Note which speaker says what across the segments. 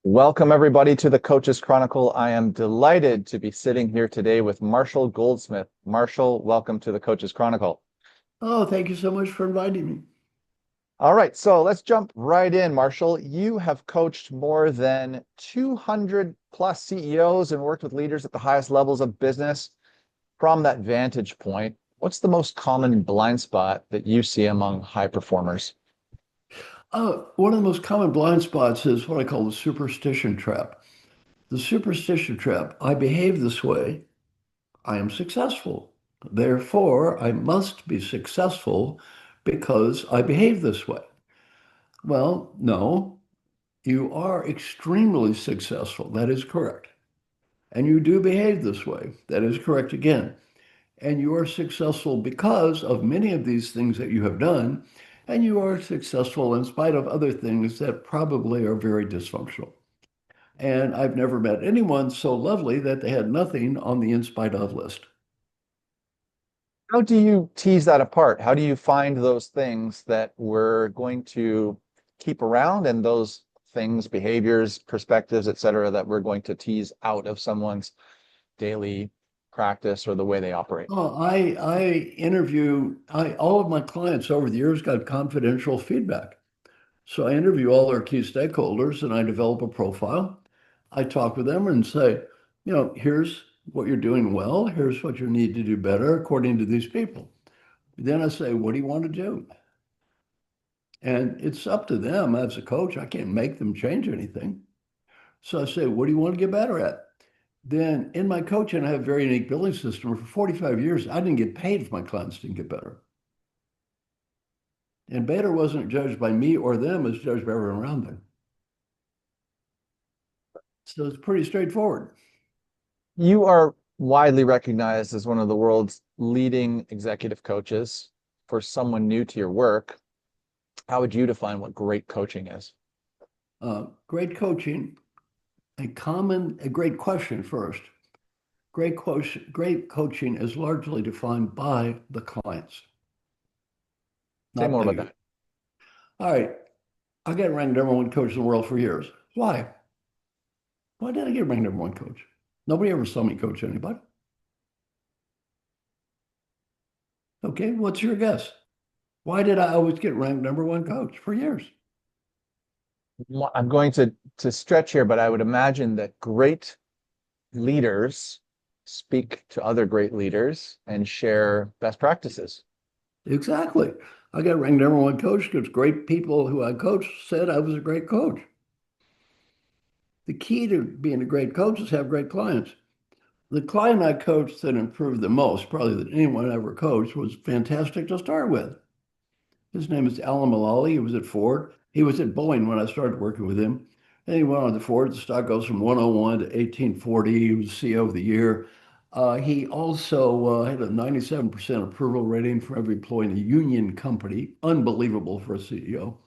Speaker 1: Welcome, everybody, to the Coaches Chronicle. I am delighted to be sitting here today with Marshall Goldsmith. Marshall, welcome to the Coaches Chronicle.
Speaker 2: Oh, thank you so much for inviting me.
Speaker 1: All right, so let's jump right in, Marshall. You have coached more than 200 plus CEOs and worked with leaders at the highest levels of business. From that vantage point, what's the most common blind spot that you see among high performers?
Speaker 2: One of the most common blind spots is what I call the superstition trap. The superstition trap, I behave this way, I am successful. Therefore, I must be successful because I behave this way. Well, no, you are extremely successful. That is correct. And you do behave this way. That is correct again. And you are successful because of many of these things that you have done, and you are successful in spite of other things that probably are very dysfunctional. And I've never met anyone so lovely that they had nothing on the in spite of list.
Speaker 1: How do you tease that apart? How do you find those things that we're going to keep around and those things, behaviors, perspectives, et cetera, that we're going to tease out of someone's daily practice or the way they operate?
Speaker 2: Oh, I interview all of my clients over the years got confidential feedback. So I interview all their key stakeholders and I develop a profile. I talk with them and say, here's what you're doing well. Here's what you need to do better according to these people. Then I say, what do you want to do? And it's up to them as a coach. I can't make them change anything. So I say, what do you want to get better at? Then in my coaching, I have a very unique billing system. For 45 years, I didn't get paid if my clients didn't get better. And better wasn't judged by me or them, it's judged by everyone around them. So it's pretty straightforward.
Speaker 1: You are widely recognized as one of the world's leading executive coaches. For someone new to your work, how would you define what great coaching is?
Speaker 2: Great coaching, a great question first. Great coaching is largely defined by the clients,
Speaker 1: Say
Speaker 2: not
Speaker 1: more
Speaker 2: by
Speaker 1: about
Speaker 2: you.
Speaker 1: that.
Speaker 2: All right, I got ranked number one coach in the world for years. Why? Why did I get ranked number one coach? Nobody ever saw me coach anybody. Okay, what's your guess? Why did I always get ranked number one coach for years?
Speaker 1: I'm going to stretch here, but I would imagine that great leaders speak to other great leaders and share best practices.
Speaker 2: Exactly. I got ranked number one coach because great people who I coached said I was a great coach. The key to being a great coach is have great clients. The client I coached that improved the most, probably that anyone ever coached, was fantastic to start with. His name is Alan Mullally. He was at Ford. He was at Boeing when I started working with him. And he went on to Ford. The stock goes from 101 to 1840. He was CEO of the year. He also had a 97% approval rating for every employee in a union company. Unbelievable for a CEO.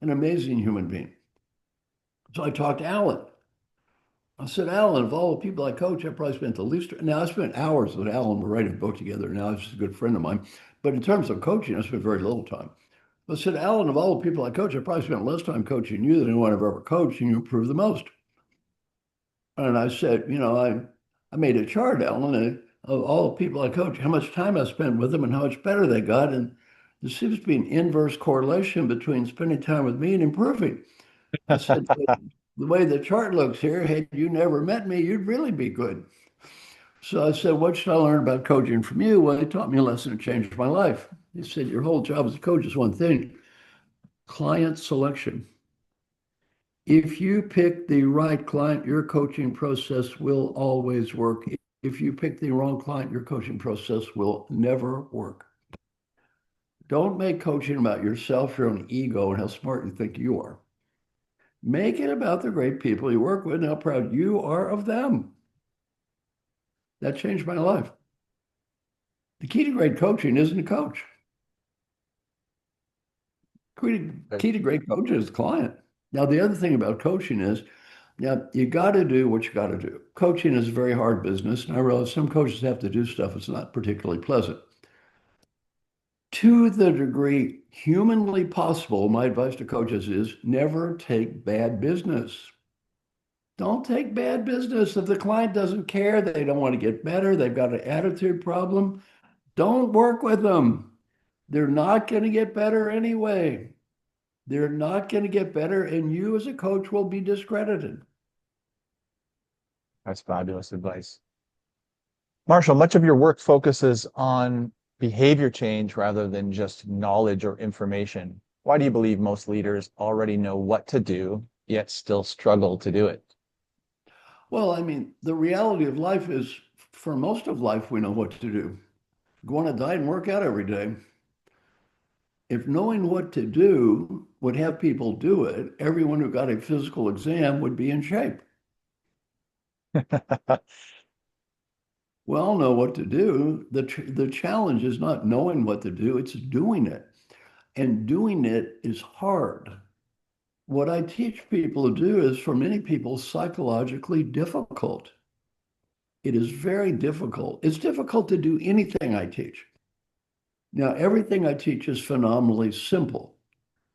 Speaker 2: An amazing human being. So I talked to Alan. I said, Alan, of all the people I coach, I probably spent the least. Now, I spent hours with Alan. We're writing a book together. Now, he's a good friend of mine. But in terms of coaching, I spent very little time. I said, Alan, of all the people I coach, I probably spent less time coaching you than anyone I've ever coached, and you improved the most. And I said, I made a chart, Alan, of all the people I coach, how much time I spent with them and how much better they got. And there seems to be an inverse correlation between spending time with me and improving. I said, the way the chart looks here, had you never met me, you'd really be good. So I said, what should I learn about coaching from you? Well, he taught me a lesson that changed my life. He said, your whole job as a coach is one thing, client selection. If you pick the right client, your coaching process will always work. If you pick the wrong client, your coaching process will never work. Don't make coaching about yourself, your own ego, and how smart you think you are. Make it about the great people you work with and how proud you are of them. That changed my life. The key to great coaching isn't a coach. Key to great coaching is the client. Now, the other thing about coaching is, now you got to do what you got to do. Coaching is a very hard business, and I realize some coaches have to do stuff that's not particularly pleasant. To the degree humanly possible, my advice to coaches is never take bad business. Don't take bad business. If the client doesn't care, they don't want to get better, they've got an attitude problem, don't work with them. They're not going to get better anyway. They're not going to get better, and you as a coach will be discredited.
Speaker 1: That's fabulous advice. Marshall, much of your work focuses on behavior change rather than just knowledge or information. Why do you believe most leaders already know what to do, yet still struggle to do it?
Speaker 2: Well, I mean, the reality of life is for most of life, we know what to do. Go on a diet and work out every day. If knowing what to do would have people do it, everyone who got a physical exam would be in shape. We all know what to do. The challenge is not knowing what to do, it's doing it. And doing it is hard. What I teach people to do is, for many people, psychologically difficult. It is very difficult. It's difficult to do anything I teach. Now, everything I teach is phenomenally simple.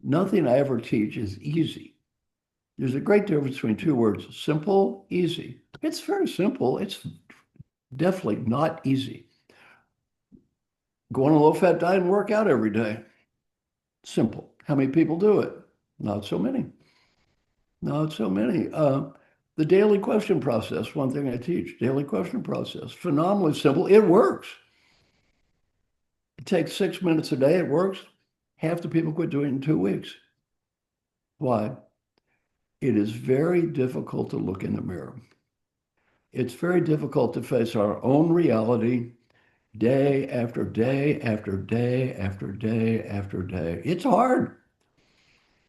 Speaker 2: Nothing I ever teach is easy. There's a great difference between two words, simple, easy. It's very simple. It's definitely not easy. Go on a low-fat diet and work out every day. Simple. How many people do it? Not so many. Not so many. The daily question process, one thing I teach, daily question process, phenomenally simple. It works. It takes 6 minutes a day. It works. Half the people quit doing it in 2 weeks. Why? It is very difficult to look in the mirror. It's very difficult to face our own reality day after day after day after day after day. It's hard.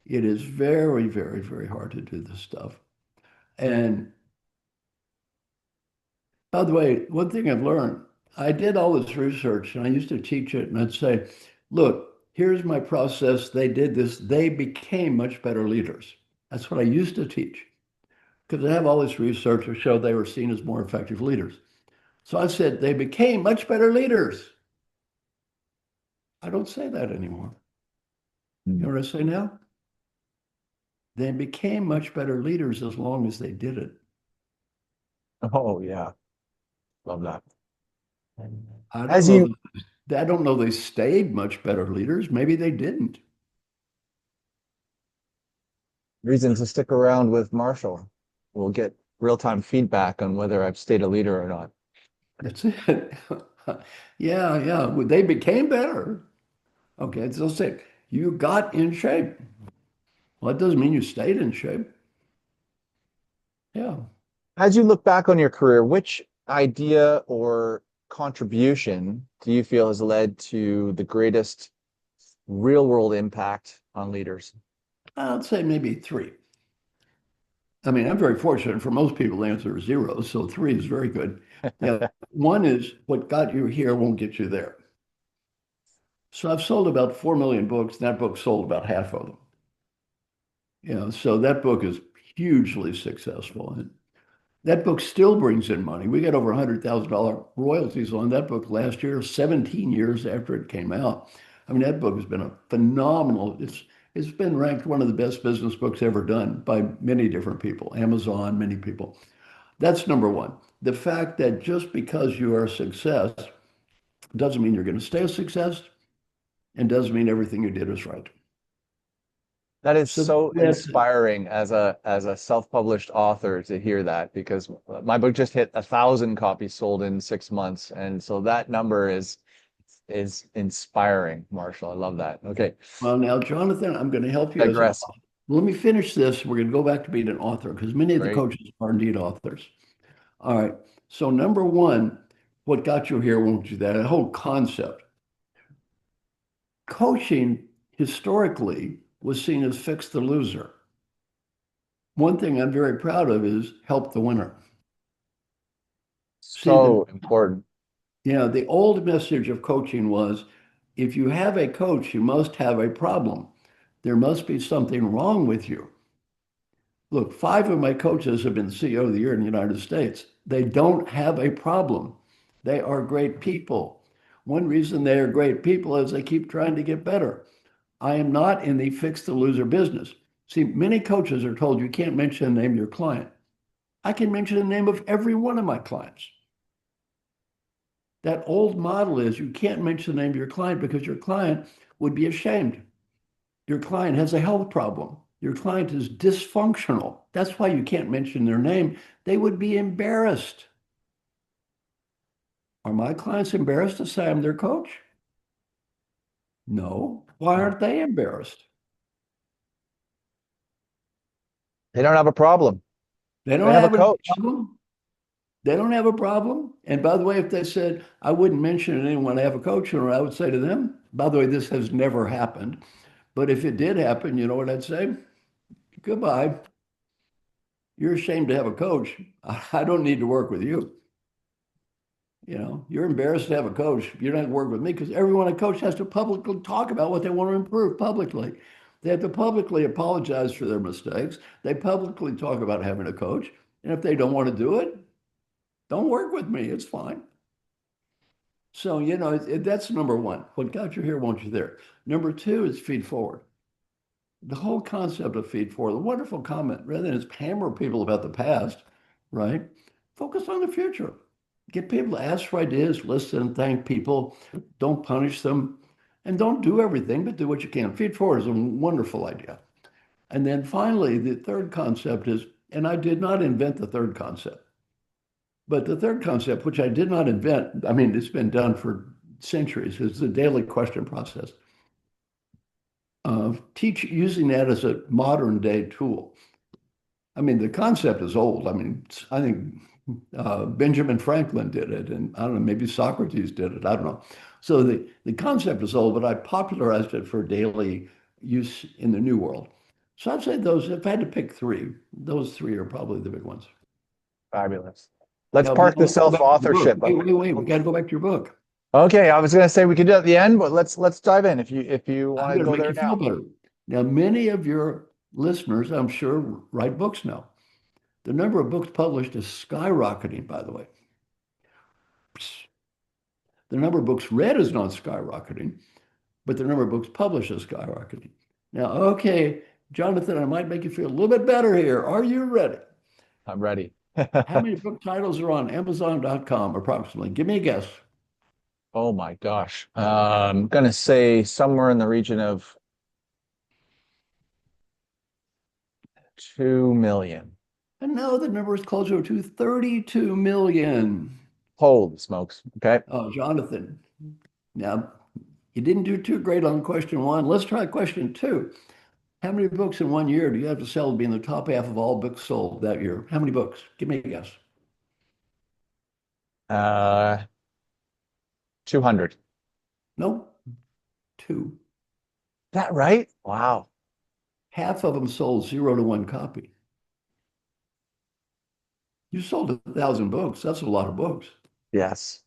Speaker 2: It is very, very, very hard to do this stuff. And by the way, one thing I've learned, I did all this research and I used to teach it and I'd say, look, here's my process. They did this. They became much better leaders. That's what I used to teach because I have all this research to show they were seen as more effective leaders. So I said, they became much better leaders. I don't say that anymore. You know what I say now? They became much better leaders as long as they did it.
Speaker 1: Oh, yeah. Love that.
Speaker 2: I don't
Speaker 1: As
Speaker 2: know.
Speaker 1: you
Speaker 2: I don't know they stayed much better leaders. Maybe they didn't.
Speaker 1: reasons to stick around with Marshall, we'll get real-time feedback on whether I've stayed a leader or not.
Speaker 2: That's it. Yeah, yeah. Well, they became better. Okay, so say you got in shape. Well, that doesn't mean you stayed in shape. Yeah.
Speaker 1: As you look back on your career, which idea or contribution do you feel has led to the greatest real-world impact on leaders?
Speaker 2: I'd say maybe three. I mean, I'm very fortunate. For most people, the answer is zero. So three is very good. Yeah. One is what got you here won't get you there. So I've sold about 4 million books, and that book sold about half of them. So that book is hugely successful. And that book still brings in money. We got over $100,000 royalties on that book last year, 17 years after it came out. I mean, that book has been a phenomenal, it's been ranked one of the best business books ever done by many different people, Amazon, many people. That's number one. The fact that just because you are a success doesn't mean you're going to stay a success and doesn't mean everything you did is right.
Speaker 1: That is
Speaker 2: So
Speaker 1: so
Speaker 2: that's it.
Speaker 1: inspiring as a self-published author to hear that because my book just hit 1,000 copies sold in 6 months, and so that number is inspiring, Marshall. I love that. Okay,
Speaker 2: Well, now, Jonathan, I'm going to help you as an
Speaker 1: digress.
Speaker 2: author. Let me finish this. We're going to go back to being an author because many of the
Speaker 1: Great.
Speaker 2: coaches are indeed authors. All right. So, number one, what got you here won't do that. A whole concept. Coaching historically was seen as fix the loser. One thing I'm very proud of is help the winner. See,
Speaker 1: So important.
Speaker 2: the old message of coaching was if you have a coach, you must have a problem. There must be something wrong with you. Look, 5 of my coaches have been CEO of the Year in the United States. They don't have a problem. They are great people. One reason they are great people is they keep trying to get better. I am not in the fix the loser business. See, many coaches are told you can't mention the name of your client. I can mention the name of every one of my clients. That old model is you can't mention the name of your client because your client would be ashamed. Your client has a health problem. Your client is dysfunctional. That's why you can't mention their name. They would be embarrassed. Are my clients embarrassed to say I'm their coach? No. Why
Speaker 1: No.
Speaker 2: aren't they embarrassed?
Speaker 1: They don't have a problem.
Speaker 2: They
Speaker 1: They
Speaker 2: don't
Speaker 1: have a
Speaker 2: have a
Speaker 1: coach.
Speaker 2: problem. They don't have a problem. And by the way, if they said, I wouldn't mention it anyone I have a coach, or I would say to them, by the way, this has never happened. But if it did happen, you know what I'd say? Goodbye. You're ashamed to have a coach. I don't need to work with you. You're embarrassed to have a coach. You don't work with me because everyone a coach has to publicly talk about what they want to improve publicly. They have to publicly apologize for their mistakes. They publicly talk about having a coach. And if they don't want to do it, don't work with me. It's fine. So, that's number one. What got you here wants you there. Number two is feed forward. The whole concept of feed forward, the wonderful comment, rather than just hammer people about the past, right? Focus on the future. Get people to ask for ideas, listen, thank people, don't punish them, and don't do everything, but do what you can. Feed forward is a wonderful idea. And then finally, the third concept is, and I did not invent the third concept, but the third concept, which I did not invent, I mean, it's been done for centuries, is the daily question process. Teach using that as a modern day tool. I mean, the concept is old. I mean, I think Benjamin Franklin did it, and I don't know, maybe Socrates did it. I don't know. So the concept is old, but I popularized it for daily use in the new world. So I'd say those, if I had to pick three, those three are probably the big ones.
Speaker 1: Fabulous. Let's
Speaker 2: Now,
Speaker 1: park the
Speaker 2: let's go back to the book.
Speaker 1: self-authorship.
Speaker 2: Wait. We got to go back to your book.
Speaker 1: Okay, I was going to say we could do it at the end, but let's dive in if you
Speaker 2: I'm
Speaker 1: want to
Speaker 2: going to
Speaker 1: go
Speaker 2: make
Speaker 1: there
Speaker 2: you feel
Speaker 1: now.
Speaker 2: better. Now, many of your listeners, I'm sure, write books now. The number of books published is skyrocketing, by the way. The number of books read is not skyrocketing, but the number of books published is skyrocketing. Now, okay, Jonathan, I might make you feel a little bit better here. Are you ready?
Speaker 1: I'm ready.
Speaker 2: How many book titles are on Amazon.com approximately? Give me a guess.
Speaker 1: Oh my gosh. I'm going to say somewhere in the region of 2 million.
Speaker 2: And no, the number is closer to 32 million.
Speaker 1: Holy smokes. Okay.
Speaker 2: Oh, Jonathan. Now, you didn't do too great on question one. Let's try question two. How many books in 1 year do you have to sell to be in the top half of all books sold that year? How many books? Give me a guess.
Speaker 1: Uh, 200.
Speaker 2: Nope, two.
Speaker 1: That right? Wow.
Speaker 2: Half of them sold 0 to 1 copy. You sold 1,000 books. That's a lot of books.
Speaker 1: Yes.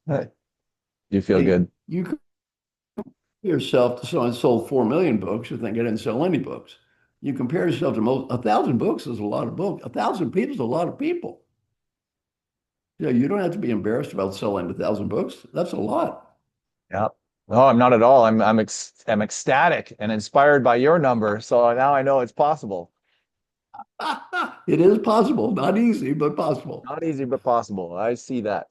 Speaker 1: You feel
Speaker 2: Hey,
Speaker 1: good.
Speaker 2: you compare yourself to someone who sold 4 million books who think I didn't sell any books. You compare yourself to 1,000 books is a lot of books. 1,000 people is a lot of people. You don't have to be embarrassed about selling 1,000 books. That's a lot.
Speaker 1: Yeah. No, I'm not at all. I'm ecstatic and inspired by your number. So now I know it's possible.
Speaker 2: It is possible, not easy, but possible.
Speaker 1: Not easy, but possible. I see that.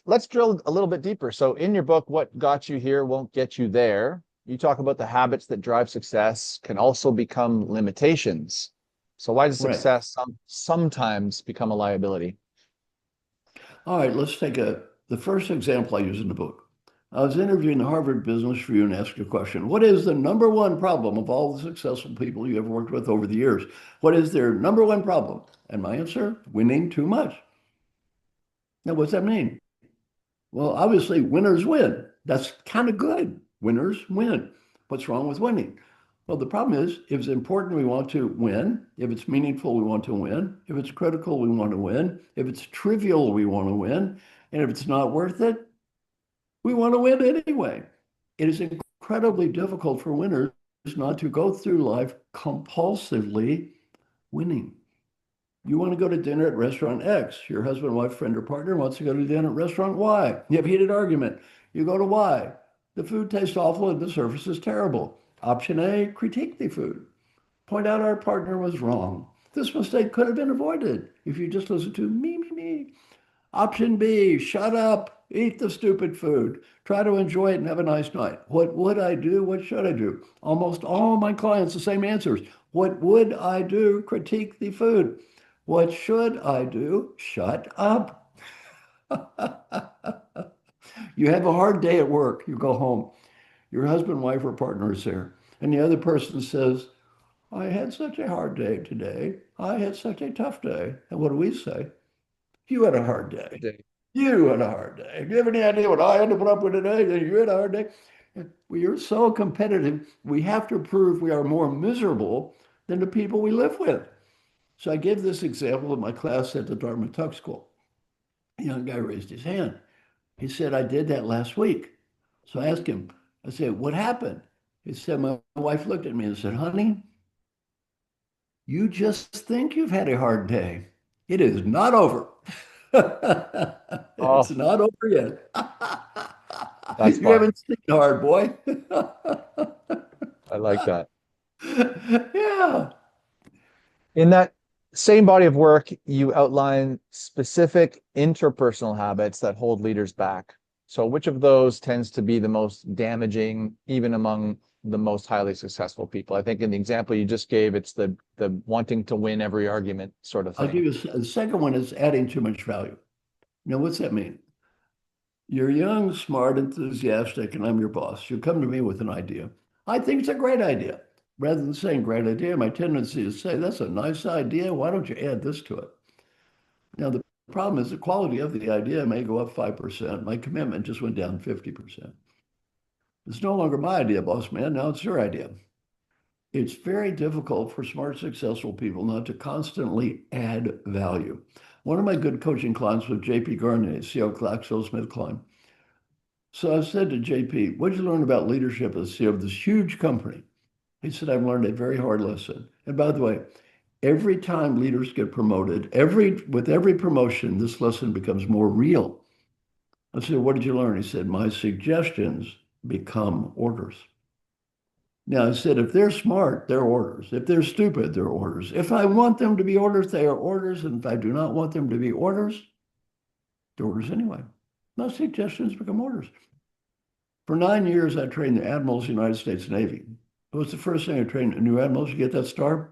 Speaker 1: Let's drill a little bit deeper. So in your book, What Got You Here Won't Get You There, you talk about the habits that drive success can also become limitations. So why does
Speaker 2: Right.
Speaker 1: success sometimes become a liability?
Speaker 2: All right, let's take the first example I use in the book. I was interviewing the Harvard Business Review and asked a question. What is the number one problem of all the successful people you ever worked with over the years? What is their number one problem? And my answer, winning too much. Now, what's that mean? Well, obviously, winners win. That's kind of good. Winners win. What's wrong with winning? Well, the problem is, if it's important, we want to win. If it's meaningful, we want to win. If it's critical, we want to win. If it's trivial, we want to win. And if it's not worth it, we want to win anyway. It is incredibly difficult for winners not to go through life compulsively winning. You want to go to dinner at restaurant X. Your husband, wife, friend, or partner wants to go to dinner at restaurant Y. You have a heated argument. You go to Y. The food tastes awful and the service is terrible. Option A, critique the food. Point out our partner was wrong. This mistake could have been avoided if you just listened to me, me, me. Option B, shut up, eat the stupid food, try to enjoy it and have a nice night. What would I do? What should I do? Almost all of my clients, the same answers. What would I do? Critique the food. What should I do? Shut up. You have a hard day at work, you go home. Your husband, wife, or partner is there, and the other person says, I had such a hard day today. I had such a tough day. And what do we say? You had a hard day. You had a hard day. Do you have any idea what I had to put up with today? You had a hard day. We are so competitive. We have to prove we are more miserable than the people we live with. So I gave this example in my class at the Dartmouth Tuck School. A young guy raised his hand. He said, I did that last week. So I asked him, I said, what happened? He said, my wife looked at me and said, honey, you just think you've had a hard day. It is not over. It's
Speaker 1: Oh,
Speaker 2: not over yet.
Speaker 1: that's
Speaker 2: You
Speaker 1: fun.
Speaker 2: haven't seen hard, boy.
Speaker 1: I like that.
Speaker 2: Yeah.
Speaker 1: In that same body of work, you outline specific interpersonal habits that hold leaders back. So, which of those tends to be the most damaging, even among the most highly successful people? I think in the example you just gave, it's the wanting to win every argument sort of
Speaker 2: I'll give
Speaker 1: thing.
Speaker 2: you the second one is adding too much value. Now, what's that mean? You're young, smart, enthusiastic, and I'm your boss. You come to me with an idea. I think it's a great idea. Rather than saying great idea, my tendency is to say, that's a nice idea. Why don't you add this to it? Now, the problem is the quality of the idea may go up 5%. My commitment just went down 50%. It's no longer my idea, boss man. Now it's your idea. It's very difficult for smart, successful people not to constantly add value. One of my good coaching clients was JP Garnier, CEO of GlaxoSmithKline. So I said to JP, what did you learn about leadership as CEO of this huge company? He said, I've learned a very hard lesson. And by the way, every time leaders get promoted, with every promotion, this lesson becomes more real. I said, what did you learn? He said, my suggestions become orders. Now, I said, if they're smart, they're orders. If they're stupid, they're orders. If I want them to be orders, they are orders. And if I do not want them to be orders, they're orders anyway. My suggestions become orders. For 9 years, I trained the admirals of the United States Navy. What's the first thing I train new admirals? You get that star?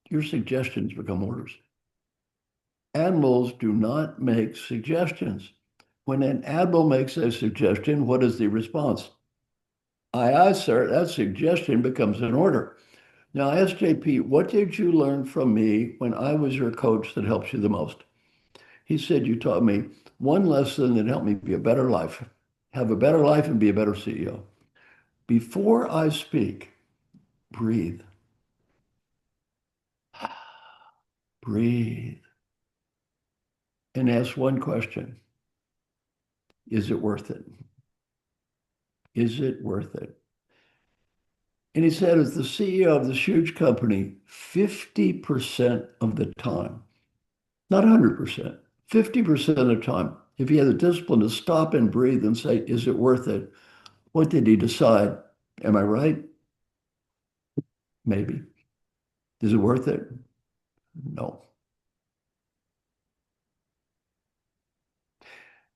Speaker 2: Your suggestions become orders. Admirals do not make suggestions. When an admiral makes a suggestion, what is the response? Aye, sir. That suggestion becomes an order. Now, I asked JP, what did you learn from me when I was your coach that helps you the most? He said, you taught me one lesson that helped me be a better life, have a better life and be a better CEO. Before I speak, breathe, breathe, and ask one question. Is it worth it? Is it worth it? And he said, as the CEO of this huge company, 50% of the time, not 100%, 50% of the time, if he had the discipline to stop and breathe and say, is it worth it? What did he decide? Am I right? Maybe. Is it worth it? No.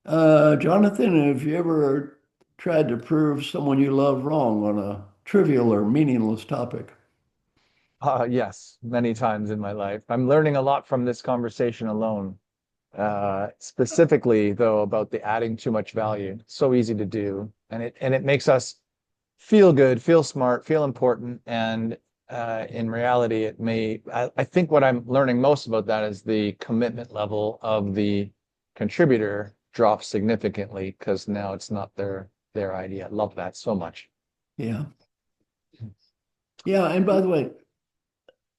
Speaker 2: Jonathan, have you ever tried to prove someone you love wrong on a trivial or meaningless topic?
Speaker 1: Yes, many times in my life. I'm learning a lot from this conversation alone. Specifically, though, about the adding too much value. So easy to do, and it makes us feel good, feel smart, feel important, and in reality, it may. I think what I'm learning most about that is the commitment level of the contributor drops significantly because now it's not their idea. Love that so much.
Speaker 2: Yeah. Yeah. And by the way,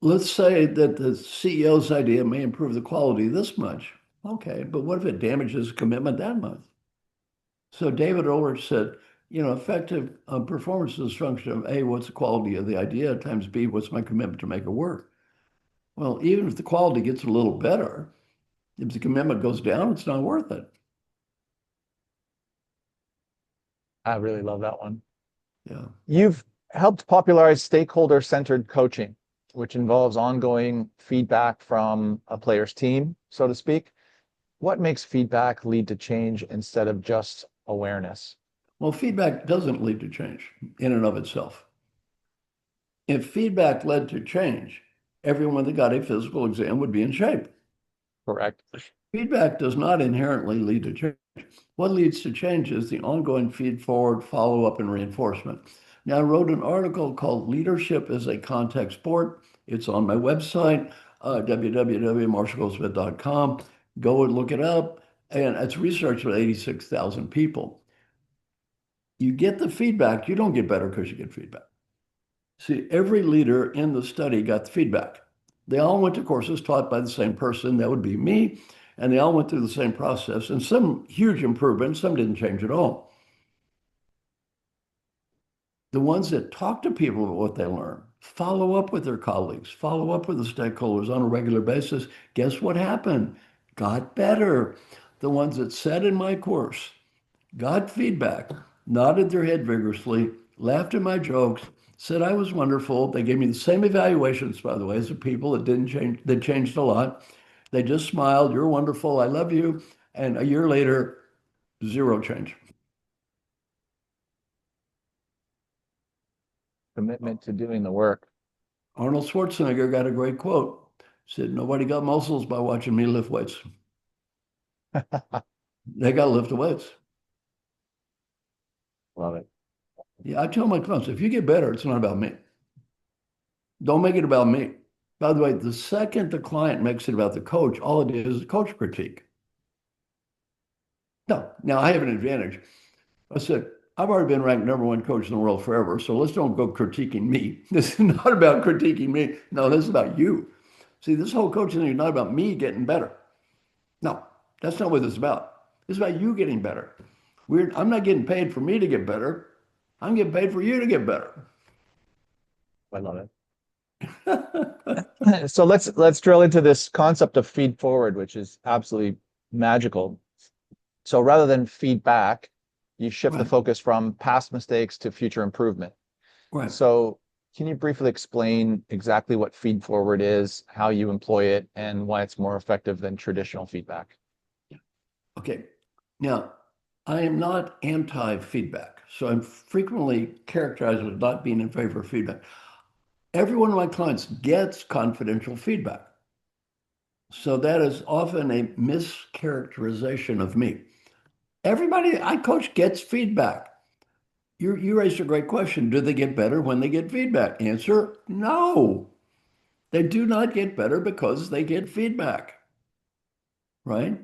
Speaker 2: let's say that the CEO's idea may improve the quality this much. Okay, but what if it damages commitment that much? So David Ulrich said, effective performance is a function of A, what's the quality of the idea, times B, what's my commitment to make it work? Well, even if the quality gets a little better, if the commitment goes down, it's not worth it.
Speaker 1: I really love that one.
Speaker 2: Yeah.
Speaker 1: You've helped popularize stakeholder-centered coaching. which involves ongoing feedback from a player's team, so to speak. What makes feedback lead to change instead of just awareness?
Speaker 2: Well, feedback doesn't lead to change in and of itself. If feedback led to change, everyone that got a physical exam would be in shape.
Speaker 1: Correct.
Speaker 2: Feedback does not inherently lead to change. What leads to change is the ongoing feed forward, follow up, and reinforcement. Now, I wrote an article called Leadership is a Contact Sport. It's on my website, www.marshallgoldsmith.com. Go and look it up. And it's research with 86,000 people. You get the feedback, you don't get better because you get feedback. See, every leader in the study got the feedback. They all went to courses taught by the same person, that would be me, and they all went through the same process, and some huge improvements, some didn't change at all. The ones that talk to people about what they learn, follow up with their colleagues, follow up with the stakeholders on a regular basis, guess what happened? Got better. The ones that sat in my course, got feedback, nodded their head vigorously, laughed at my jokes, said I was wonderful. They gave me the same evaluations, by the way, as the people that didn't change, that changed a lot. They just smiled, you're wonderful, I love you. And a year later, zero change.
Speaker 1: Commitment to doing the work.
Speaker 2: Arnold Schwarzenegger got a great quote. Said, nobody got muscles by watching me lift weights. They got to lift the weights.
Speaker 1: Love it.
Speaker 2: Yeah, I tell my clients, if you get better, it's not about me. Don't make it about me. By the way, the second the client makes it about the coach, all it is coach critique. No, now I have an advantage. I said, I've already been ranked #1 coach in the world forever, so let's don't go critiquing me. This is not about critiquing me. No, this is about you. See, this whole coaching thing is not about me getting better. No, that's not what it's about. It's about you getting better. I'm not getting paid for me to get better. I'm getting paid for you to get better.
Speaker 1: I love it. So let's drill into this concept of feed forward, which is absolutely magical. So rather than feedback, you shift the
Speaker 2: Right,
Speaker 1: focus from past mistakes to future improvement.
Speaker 2: right.
Speaker 1: So can you briefly explain exactly what feed forward is, how you employ it, and why it's more effective than traditional feedback?
Speaker 2: Okay. Now, I am not anti-feedback, so I'm frequently characterized as not being in favor of feedback. Every one of my clients gets confidential feedback. So that is often a mischaracterization of me. Everybody I coach gets feedback. You raised a great question. Do they get better when they get feedback? Answer, no. They do not get better because they get feedback, right?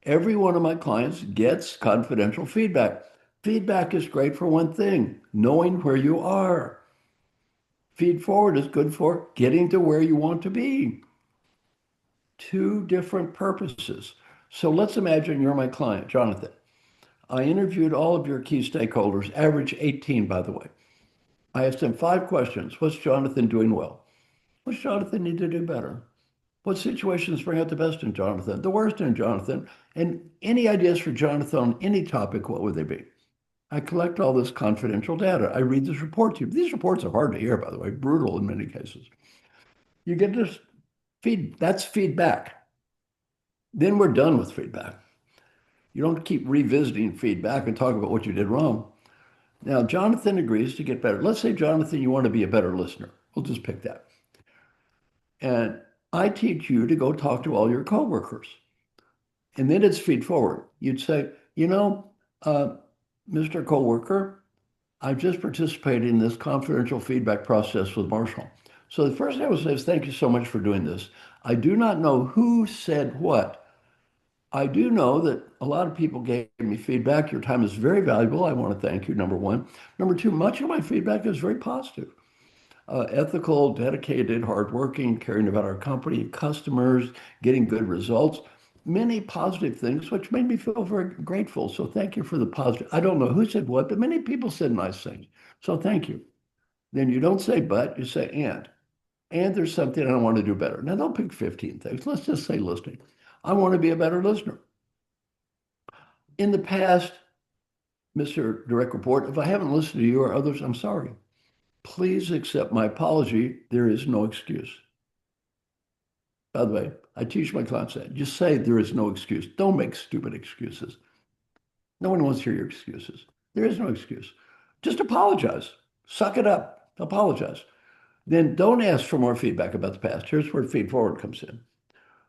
Speaker 2: Every one of my clients gets confidential feedback. Feedback is great for one thing, knowing where you are. Feed forward is good for getting to where you want to be. Two different purposes. So let's imagine you're my client, Jonathan. I interviewed all of your key stakeholders, average 18, by the way. I asked them 5 questions. What's Jonathan doing well? What's Jonathan need to do better? What situations bring out the best in Jonathan, the worst in Jonathan? And any ideas for Jonathan on any topic, what would they be? I collect all this confidential data. I read this report to you. These reports are hard to hear, by the way, brutal in many cases. You get this that's feedback. Then we're done with feedback. You don't keep revisiting feedback and talk about what you did wrong. Now, Jonathan agrees to get better. Let's say, Jonathan, you want to be a better listener. We'll just pick that. And I teach you to go talk to all your coworkers. And then it's feed forward. You'd say, uh, Mr. Coworker, I've just participated in this confidential feedback process with Marshall. So the first thing I would say is thank you so much for doing this. I do not know who said what. I do know that a lot of people gave me feedback. Your time is very valuable. I want to thank you, number one. Number two, much of my feedback is very positive. Ethical, dedicated, hardworking, caring about our company, customers, getting good results. Many positive things, which made me feel very grateful. So thank you for the positive. I don't know who said what, but many people said nice things. So thank you. Then you don't say but, you say and. And there's something I want to do better. Now don't pick 15 things. Let's just say listening. I want to be a better listener. In the past, Mr. Direct Report, if I haven't listened to you or others, I'm sorry. Please accept my apology. There is no excuse. By the way, I teach my clients that. Just say there is no excuse. Don't make stupid excuses. No one wants to hear your excuses. There is no excuse. Just apologize. Suck it up. Apologize. Then don't ask for more feedback about the past. Here's where feed forward comes in.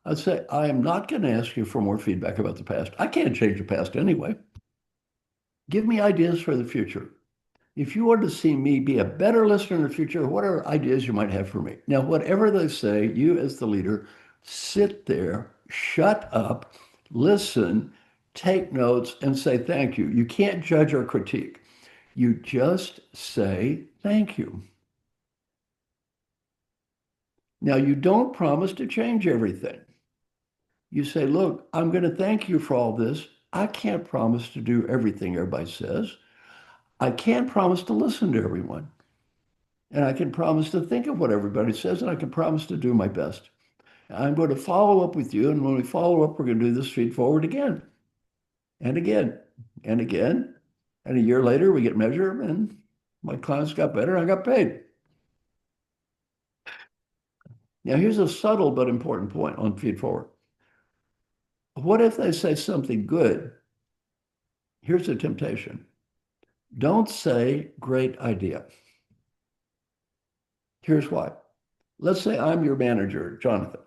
Speaker 2: I'd say, I am not going to ask you for more feedback about the past. I can't change the past anyway. Give me ideas for the future. If you want to see me be a better listener in the future, what are ideas you might have for me? Now, whatever they say, you as the leader, sit there, shut up, listen, take notes, and say thank you. You can't judge or critique. You just say thank you. Now, you don't promise to change everything. You say, look, I'm going to thank you for all this. I can't promise to do everything everybody says. I can't promise to listen to everyone. And I can promise to think of what everybody says, and I can promise to do my best. I'm going to follow up with you. And when we follow up, we're going to do this feed forward again and again and again. And a year later, we get measured, and my clients got better. I got paid. Now, here's a subtle but important point on feed forward. What if they say something good? Here's a temptation. Don't say great idea. Here's why. Let's say I'm your manager, Jonathan.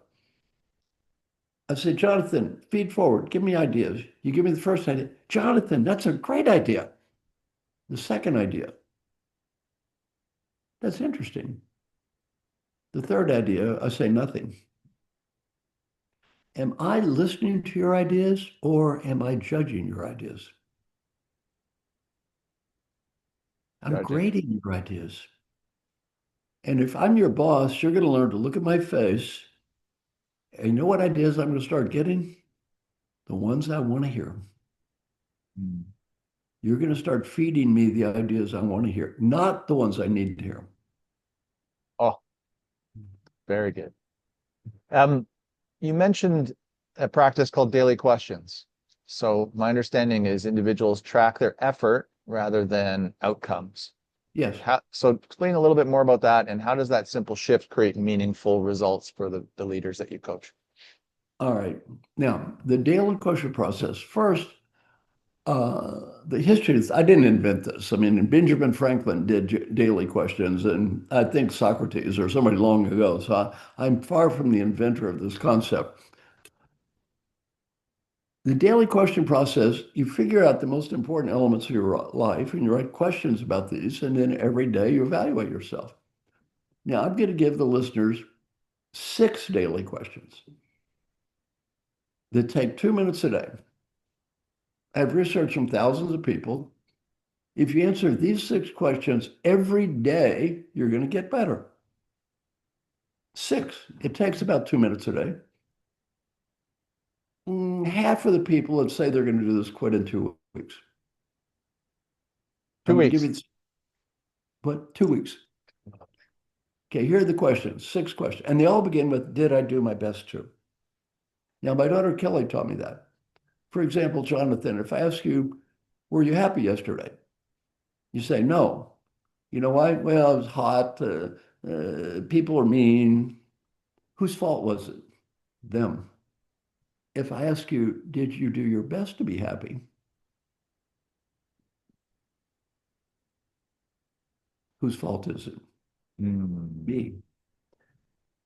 Speaker 2: I say, Jonathan, feed forward, give me ideas. You give me the first idea. Jonathan, that's a great idea. The second idea, that's interesting. The third idea, I say nothing. Am I listening to your ideas or am I judging your ideas? I'm
Speaker 1: Judging.
Speaker 2: grading your ideas. And if I'm your boss, you're going to learn to look at my face. And you know what ideas I'm going to start getting? The ones I want to hear.
Speaker 1: Mm.
Speaker 2: You're going to start feeding me the ideas I want to hear, not the ones I need to hear.
Speaker 1: Oh, very good. You mentioned a practice called daily questions. So my understanding is individuals track their effort rather than outcomes.
Speaker 2: Yes.
Speaker 1: So explain a little bit more about that, and how does that simple shift create meaningful results for the leaders that you coach?
Speaker 2: All right. Now, the daily question process. First, the history is, I didn't invent this. I mean, Benjamin Franklin did daily questions, and I think Socrates or somebody long ago. So I'm far from the inventor of this concept. The daily question process, you figure out the most important elements of your life and you write questions about these, and then every day you evaluate yourself. Now, I'm going to give the listeners 6 daily questions that take 2 minutes a day. I've researched from thousands of people. If you answer these 6 questions every day, you're going to get better. 6. It takes about 2 minutes a day. Half of the people that say they're going to do this quit in 2 weeks.
Speaker 1: 2
Speaker 2: I'm going to give
Speaker 1: weeks.
Speaker 2: you, what, 2 weeks. Okay, here are the questions, 6 questions. And they all begin with, did I do my best to? Now, my daughter Kelly taught me that. For example, Jonathan, if I ask you, were you happy yesterday? You say, no. You know why? Well, it was hot. People are mean. Whose fault was it? Them. If I ask you, did you do your best to be happy? Whose fault is it?
Speaker 1: Mm.
Speaker 2: Me.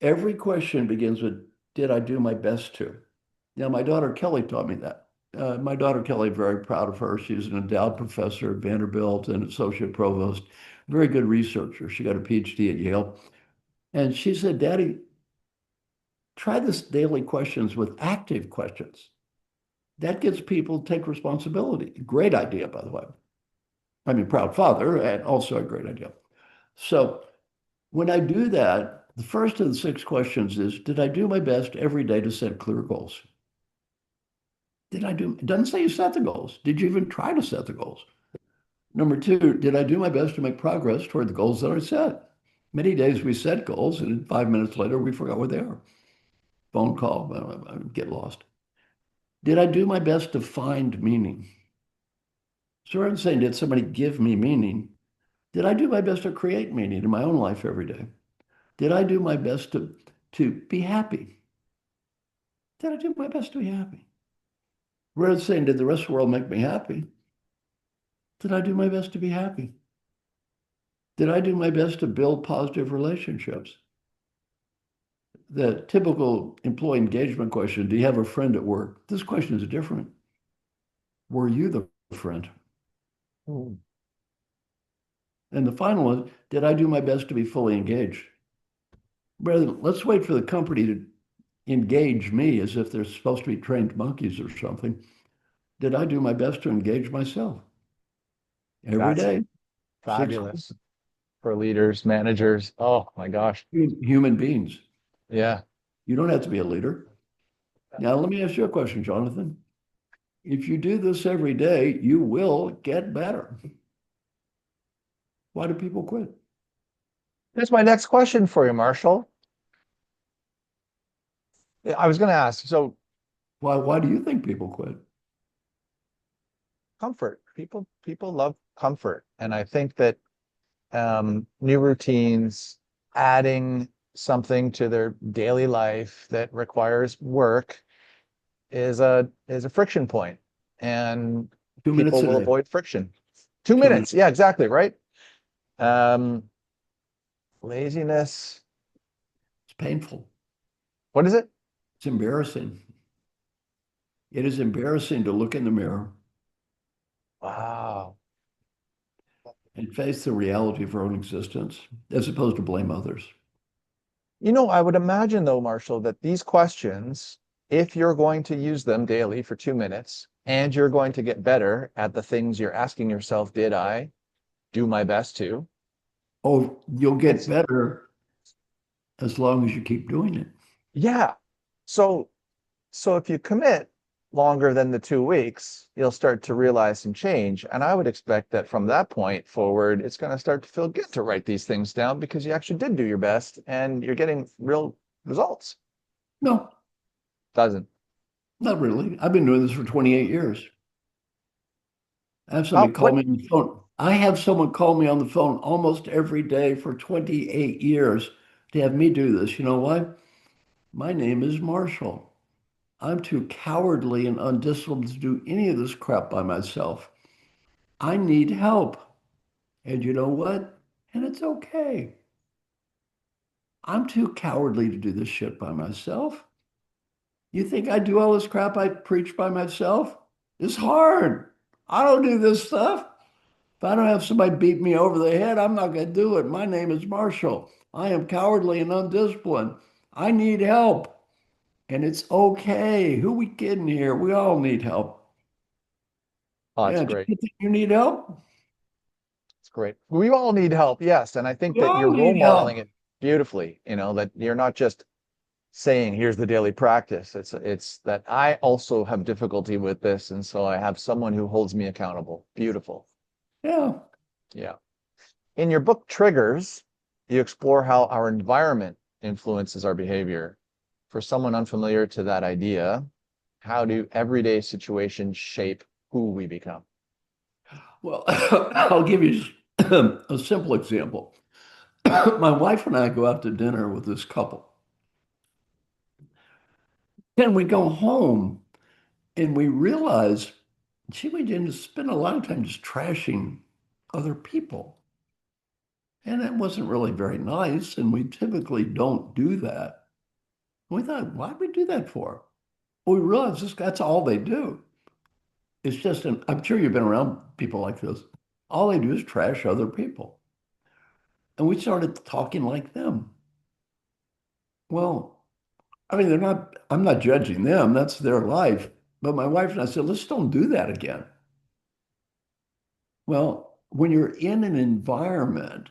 Speaker 2: Every question begins with, did I do my best to? Now, my daughter Kelly taught me that. My daughter Kelly, very proud of her. She's an endowed professor at Vanderbilt and associate provost, very good researcher. She got a PhD at Yale. And she said, Daddy, try this daily questions with active questions. That gets people to take responsibility. Great idea, by the way. I mean, proud father, and also a great idea. So when I do that, the first of the 6 questions is, did I do my best every day to set clear goals? Did I do, it doesn't say you set the goals. Did you even try to set the goals? Number 2, did I do my best to make progress toward the goals that I set? Many days we set goals and 5 minutes later we forgot what they are. Phone call, I get lost. Did I do my best to find meaning? So I'm saying, did somebody give me meaning? Did I do my best to create meaning in my own life every day? Did I do my best to be happy? Did I do my best to be happy? Rather than saying, did the rest of the world make me happy? Did I do my best to be happy? Did I do my best to build positive relationships? The typical employee engagement question, do you have a friend at work? This question is different. Were you the friend?
Speaker 1: Mm.
Speaker 2: And the final one, did I do my best to be fully engaged? Rather than, let's wait for the company to engage me as if they're supposed to be trained monkeys or something. Did I do my best to engage myself every
Speaker 1: That's
Speaker 2: day? 6
Speaker 1: fabulous for leaders, managers. Oh my gosh.
Speaker 2: human beings.
Speaker 1: Yeah.
Speaker 2: You don't have to be a leader. Now, let me ask you a question, Jonathan. If you do this every day, you will get better. Why do people quit?
Speaker 1: That's my next question for you, Marshall. I was going to ask, so
Speaker 2: Why do you think people quit?
Speaker 1: comfort. People love comfort. And I think that new routines, adding something to their daily life that requires work is a friction point, and
Speaker 2: 2 minutes
Speaker 1: people
Speaker 2: a
Speaker 1: will
Speaker 2: day.
Speaker 1: avoid friction. Two
Speaker 2: 2 minutes.
Speaker 1: minutes, yeah, exactly, right. Um, Laziness.
Speaker 2: It's painful.
Speaker 1: What is it?
Speaker 2: It's embarrassing. It is embarrassing to look in the mirror
Speaker 1: Wow.
Speaker 2: and face the reality of our own existence as opposed to blame others.
Speaker 1: I would imagine though, Marshall, that these questions, if you're going to use them daily for 2 minutes and you're going to get better at the things you're asking yourself, did I do my best to?
Speaker 2: Oh, you'll get
Speaker 1: It's
Speaker 2: better as long as you keep doing it.
Speaker 1: Yeah. So if you commit longer than the 2 weeks, you'll start to realize some change. And I would expect that from that point forward, it's going to start to feel good to write these things down because you actually did do your best and you're getting real results.
Speaker 2: No,
Speaker 1: Doesn't.
Speaker 2: not really. I've been doing this for 28 years. I have somebody
Speaker 1: How,
Speaker 2: call
Speaker 1: what,
Speaker 2: me on the phone. I have someone call me on the phone almost every day for 28 years to have me do this. You know why? My name is Marshall. I'm too cowardly and undisciplined to do any of this crap by myself. I need help. And you know what? And it's okay. I'm too cowardly to do this shit by myself. You think I do all this crap I preach by myself? It's hard. I don't do this stuff. If I don't have somebody beat me over the head, I'm not going to do it. My name is Marshall. I am cowardly and undisciplined. I need help. And it's okay. Who we kidding here? We all need help.
Speaker 1: oh, it's
Speaker 2: Yeah, do
Speaker 1: great.
Speaker 2: you think you need help?
Speaker 1: It's great. We all need help. Yes. And I think
Speaker 2: We
Speaker 1: that you're
Speaker 2: all
Speaker 1: role
Speaker 2: need
Speaker 1: modeling
Speaker 2: help.
Speaker 1: it beautifully, that you're not just saying, here's the daily practice. It's that I also have difficulty with this. And so I have someone who holds me accountable. Beautiful.
Speaker 2: Yeah.
Speaker 1: Yeah. In your book, Triggers, you explore how our environment influences our behavior. For someone unfamiliar to that idea, how do everyday situations shape who we become?
Speaker 2: Well, I'll give you a simple example. My wife and I go out to dinner with this couple. Then we go home and we realize, gee, we didn't spend a lot of time just trashing other people. And that wasn't really very nice. And we typically don't do that. We thought, why'd we do that for? Well, we realized that's all they do. It's just I'm sure you've been around people like this. All they do is trash other people. And we started talking like them. Well, I mean, I'm not judging them. That's their life. But my wife and I said, let's don't do that again. Well, when you're in an environment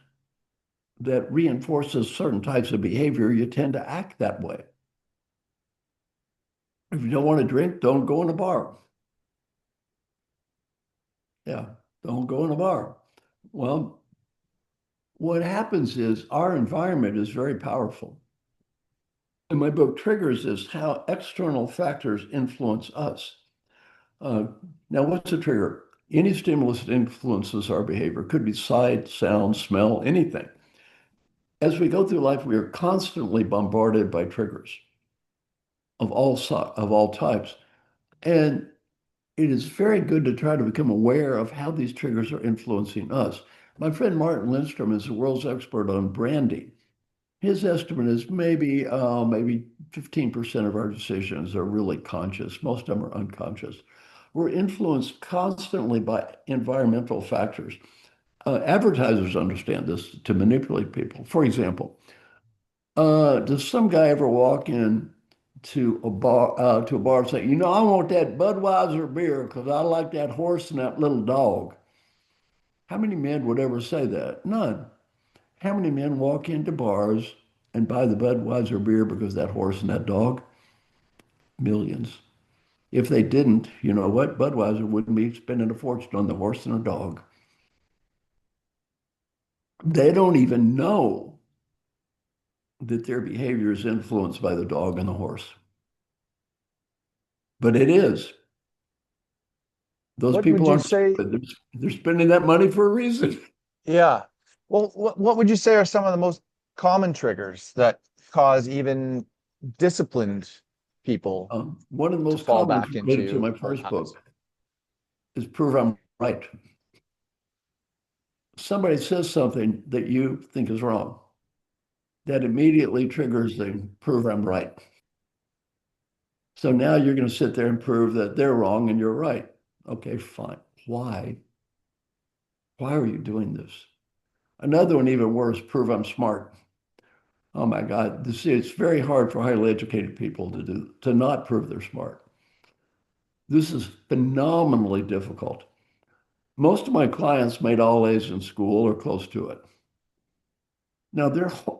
Speaker 2: that reinforces certain types of behavior, you tend to act that way. If you don't want to drink, don't go in a bar. Yeah, don't go in a bar. Well, what happens is our environment is very powerful. And my book Triggers is how external factors influence us. Uh, Now, what's a trigger? Any stimulus that influences our behavior could be sight, sound, smell, anything. As we go through life, we are constantly bombarded by triggers of all types. And it is very good to try to become aware of how these triggers are influencing us. My friend Martin Lindstrom is the world's expert on branding. His estimate is maybe 15% of our decisions are really conscious. Most of them are unconscious. We're influenced constantly by environmental factors. Advertisers understand this to manipulate people. For example, does some guy ever walk in to a bar and say, I want that Budweiser beer because I like that horse and that little dog? How many men would ever say that? None. How many men walk into bars and buy the Budweiser beer because that horse and that dog? Millions. If they didn't, you know what? Budweiser wouldn't be spending a fortune on the horse and a dog. They don't even know that their behavior is influenced by the dog and the horse. But it is. Those
Speaker 1: What would
Speaker 2: people
Speaker 1: you
Speaker 2: aren't
Speaker 1: say?
Speaker 2: stupid. They're spending that money for a reason.
Speaker 1: Yeah. Well, what would you say are some of the most common triggers that cause even disciplined people
Speaker 2: One of the
Speaker 1: to
Speaker 2: most
Speaker 1: fall
Speaker 2: common ones
Speaker 1: back
Speaker 2: related to
Speaker 1: into
Speaker 2: my
Speaker 1: old
Speaker 2: first
Speaker 1: habits?
Speaker 2: book is prove I'm right. Somebody says something that you think is wrong. That immediately triggers the prove I'm right. So now you're going to sit there and prove that they're wrong and you're right. Okay, fine. Why? Why are you doing this? Another one, even worse, prove I'm smart. Oh my God. See, it's very hard for highly educated people to not prove they're smart. This is phenomenally difficult. Most of my clients made all A's in school or close to it. Now,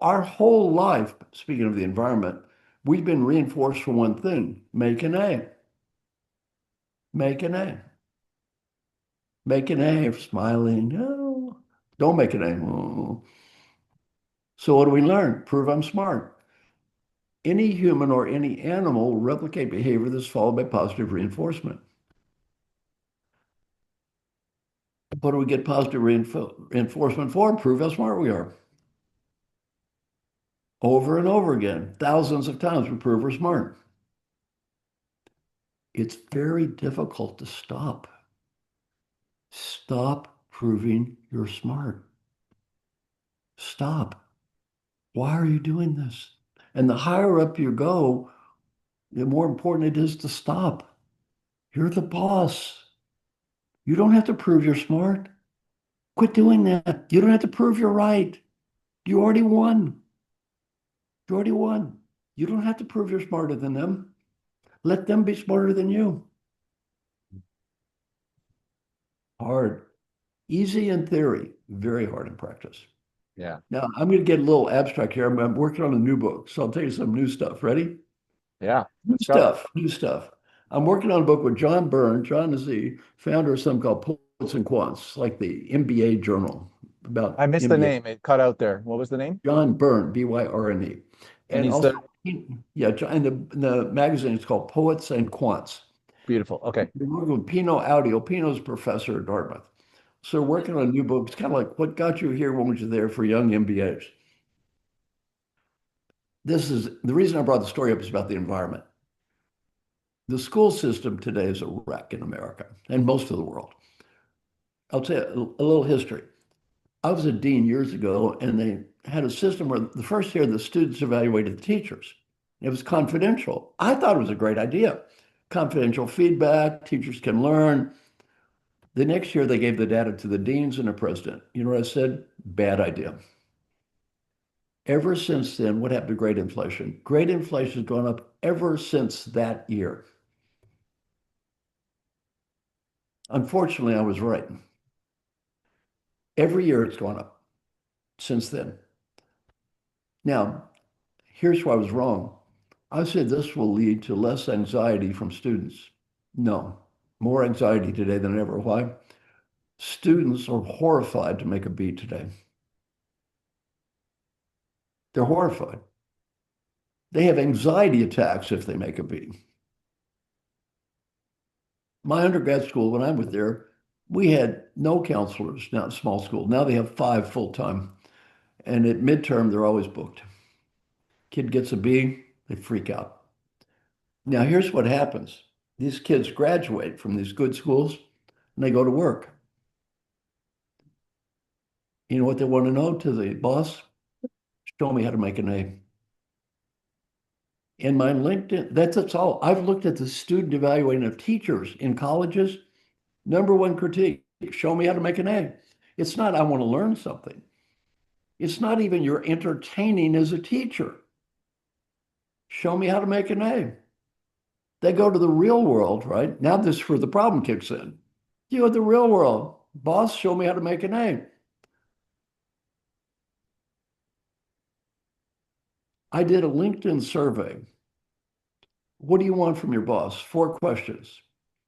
Speaker 2: our whole life, speaking of the environment, we've been reinforced for one thing, make an A, make an A, make an A, smiling. No, don't make an A. Oh. So what do we learn? Prove I'm smart. Any human or any animal will replicate behavior that's followed by positive reinforcement. What do we get positive reinforcement for? Prove how smart we are. Over and over again, thousands of times we prove we're smart. It's very difficult to stop. Stop proving you're smart. Stop. Why are you doing this? And the higher up you go, the more important it is to stop. You're the boss. You don't have to prove you're smart. Quit doing that. You don't have to prove you're right. You already won. You already won. You don't have to prove you're smarter than them. Let them be smarter than you. Hard. Easy in theory, very hard in practice.
Speaker 1: Yeah.
Speaker 2: Now, I'm going to get a little abstract here. I'm working on a new book, so I'll tell you some new stuff. Ready?
Speaker 1: Yeah.
Speaker 2: New
Speaker 1: Let's go.
Speaker 2: stuff, new stuff. I'm working on a book with John Byrne. John is the founder of something called Poets and Quants, like the MBA journal about
Speaker 1: I missed the
Speaker 2: MBA.
Speaker 1: name. It cut out there. What was the name?
Speaker 2: John Byrne, Byrne.
Speaker 1: And
Speaker 2: And
Speaker 1: he's
Speaker 2: also,
Speaker 1: the
Speaker 2: yeah, and the magazine is called Poets and Quants.
Speaker 1: beautiful. Okay.
Speaker 2: We're working with Pino Audio. Pino's a professor at Dartmouth. So we're working on a new book. It's kind of like what got you here, what was you there for young MBAs. This is the reason I brought the story up is about the environment. The school system today is a wreck in America and most of the world. I'll tell you a little history. I was a dean years ago, and they had a system where the first year the students evaluated the teachers. It was confidential. I thought it was a great idea. Confidential feedback, teachers can learn. The next year, they gave the data to the deans and the president. You know what I said? Bad idea. Ever since then, what happened to grade inflation? Grade inflation has gone up ever since that year. Unfortunately, I was right. Every year it's gone up since then. Now, here's where I was wrong. I said this will lead to less anxiety from students. No, more anxiety today than ever. Why? Students are horrified to make a B today. They're horrified. They have anxiety attacks if they make a B. My undergrad school, when I was there, We had no counselors now at small school. Now they have 5 full-time. And at midterm, they're always booked. Kid gets a B, they freak out. Now, here's what happens. These kids graduate from these good schools and they go to work. You know what they want to know to the boss? Show me how to make an A. In my LinkedIn, that's all. I've looked at the student evaluating of teachers in colleges. Number one critique, show me how to make an A. It's not, I want to learn something. It's not even you're entertaining as a teacher. Show me how to make an A. They go to the real world, right? Now this is where the problem kicks in. You go to the real world. Boss, show me how to make an A. I did a LinkedIn survey. What do you want from your boss? 4 questions.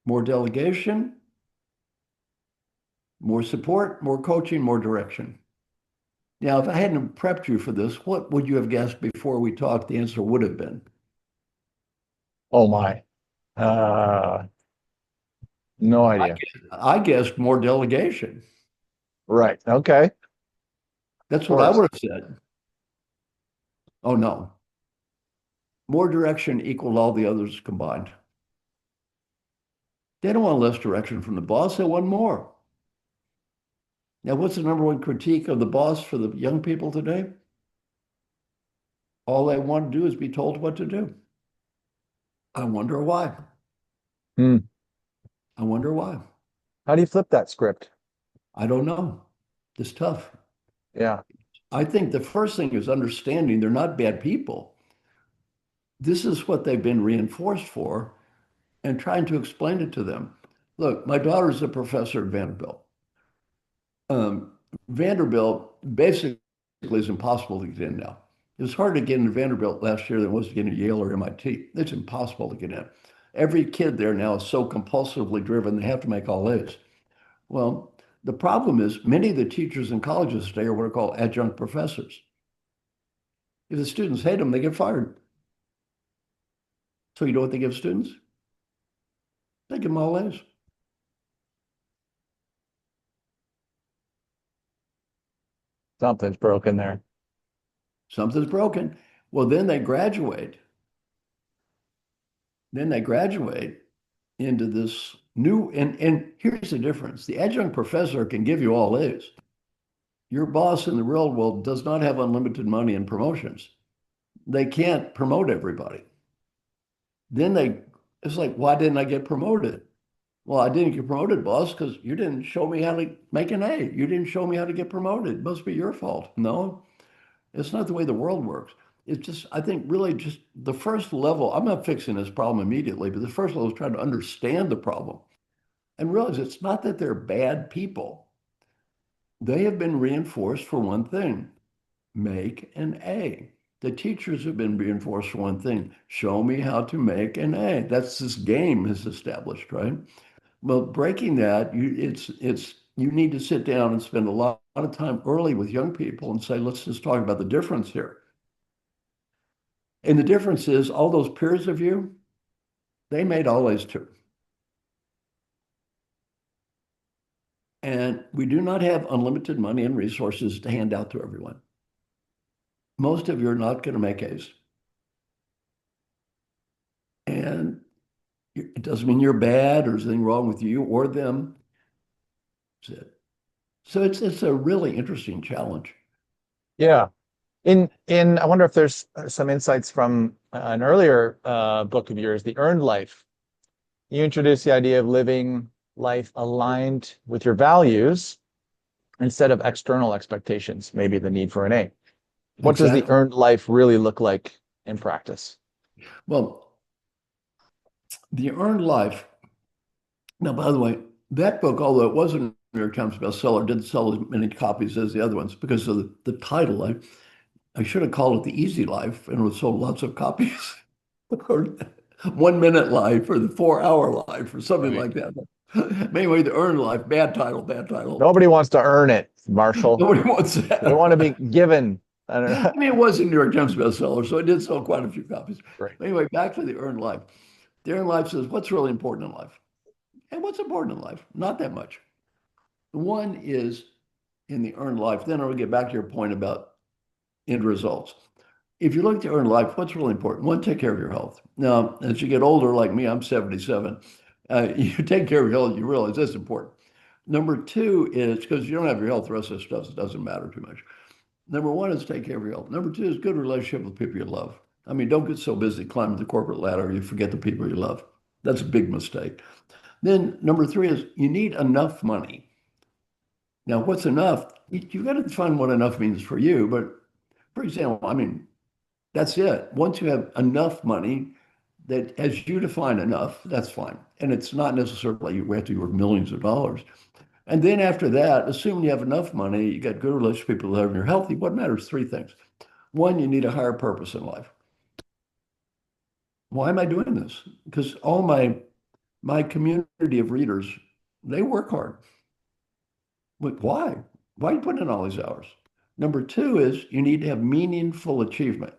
Speaker 2: More delegation, more support, more coaching, more direction. Now, if I hadn't prepped you for this, what would you have guessed before we talked? The answer would have been.
Speaker 1: Oh my. Uh, no idea.
Speaker 2: I guessed more delegation.
Speaker 1: Right. Okay. Of
Speaker 2: That's what I
Speaker 1: course.
Speaker 2: would have said. Oh, no. More direction equaled all the others combined. They don't want less direction from the boss. They want more. Now, what's the number one critique of the boss for the young people today? All they want to do is be told what to do. I wonder why.
Speaker 1: Hmm.
Speaker 2: I wonder why.
Speaker 1: How do you flip that script?
Speaker 2: I don't know. It's tough.
Speaker 1: Yeah.
Speaker 2: I think the first thing is understanding they're not bad people. This is what they've been reinforced for and trying to explain it to them. Look, my daughter's a professor at Vanderbilt. Um, Vanderbilt basically is impossible to get in now. It was hard to get into Vanderbilt last year than it was to get into Yale or MIT. It's impossible to get in. Every kid there now is so compulsively driven, they have to make all A's. Well, the problem is many of the teachers in colleges today are what are called adjunct professors. If the students hate them, they get fired. So you know what they give students? They give them all A's.
Speaker 1: Something's broken there.
Speaker 2: Something's broken. Well, then they graduate. Then they graduate into this new, and here's the difference. The adjunct professor can give you all A's. Your boss in the real world does not have unlimited money and promotions. They can't promote everybody. It's like, why didn't I get promoted? Well, I didn't get promoted, boss, because you didn't show me how to make an A. You didn't show me how to get promoted. It must be your fault. No, it's not the way the world works. It's just, I think, really just the first level. I'm not fixing this problem immediately, but the first level is trying to understand the problem and realize it's not that they're bad people. They have been reinforced for one thing, make an A. The teachers have been reinforced for one thing, show me how to make an A. That's this game is established, right? Well, breaking that, you need to sit down and spend a lot of time early with young people and say, let's just talk about the difference here. And the difference is all those peers of you, they made all A's too. And we do not have unlimited money and resources to hand out to everyone. Most of you are not going to make A's. And it doesn't mean you're bad or there's anything wrong with you or them. That's it. So it's a really interesting challenge.
Speaker 1: Yeah. I wonder if there's some insights from an earlier book of yours, The Earned Life. You introduce the idea of living life aligned with your values instead of external expectations, maybe the need for an A. What does the
Speaker 2: Exactly.
Speaker 1: earned life really look like in practice?
Speaker 2: Well, the earned life. Now, by the way, that book, although it wasn't a New York Times bestseller, didn't sell as many copies as the other ones because of the title. I should have called it The Easy Life and it sold lots of copies. Or 1 minute life or the 4 hour life or something
Speaker 1: Right.
Speaker 2: like that. But anyway, the earned life, bad title, bad title.
Speaker 1: Nobody wants to earn it, Marshall.
Speaker 2: Nobody wants
Speaker 1: They want to be
Speaker 2: that.
Speaker 1: given. I don't
Speaker 2: I
Speaker 1: know.
Speaker 2: mean, it was a New York Times bestseller, so it did sell quite a few copies.
Speaker 1: Right.
Speaker 2: Anyway, back to the earned life. The earned life says, what's really important in life? And what's important in life? Not that much. One is in the earned life. Then I'll get back to your point about end results. If you look to earn life, what's really important? One, take care of your health. Now, as you get older, like me, I'm 77. You take care of your health, you realize that's important. Number two is because you don't have your health, the rest of this stuff doesn't matter too much. Number one is take care of your health. Number two is good relationship with people you love. I mean, don't get so busy climbing the corporate ladder you forget the people you love. That's a big mistake. Then number three is you need enough money. Now, what's enough? You got to define what enough means for you. But for example, I mean, that's it. Once you have enough money, that as you define enough, that's fine. And it's not necessarily you have to be worth millions of dollars. And then after that, assuming you have enough money, you got good relationships, people that are you're healthy, what matters? Three things. One, you need a higher purpose in life. Why am I doing this? Because all my community of readers, they work hard. But why? Why are you putting in all these hours? Number two is you need to have meaningful achievement.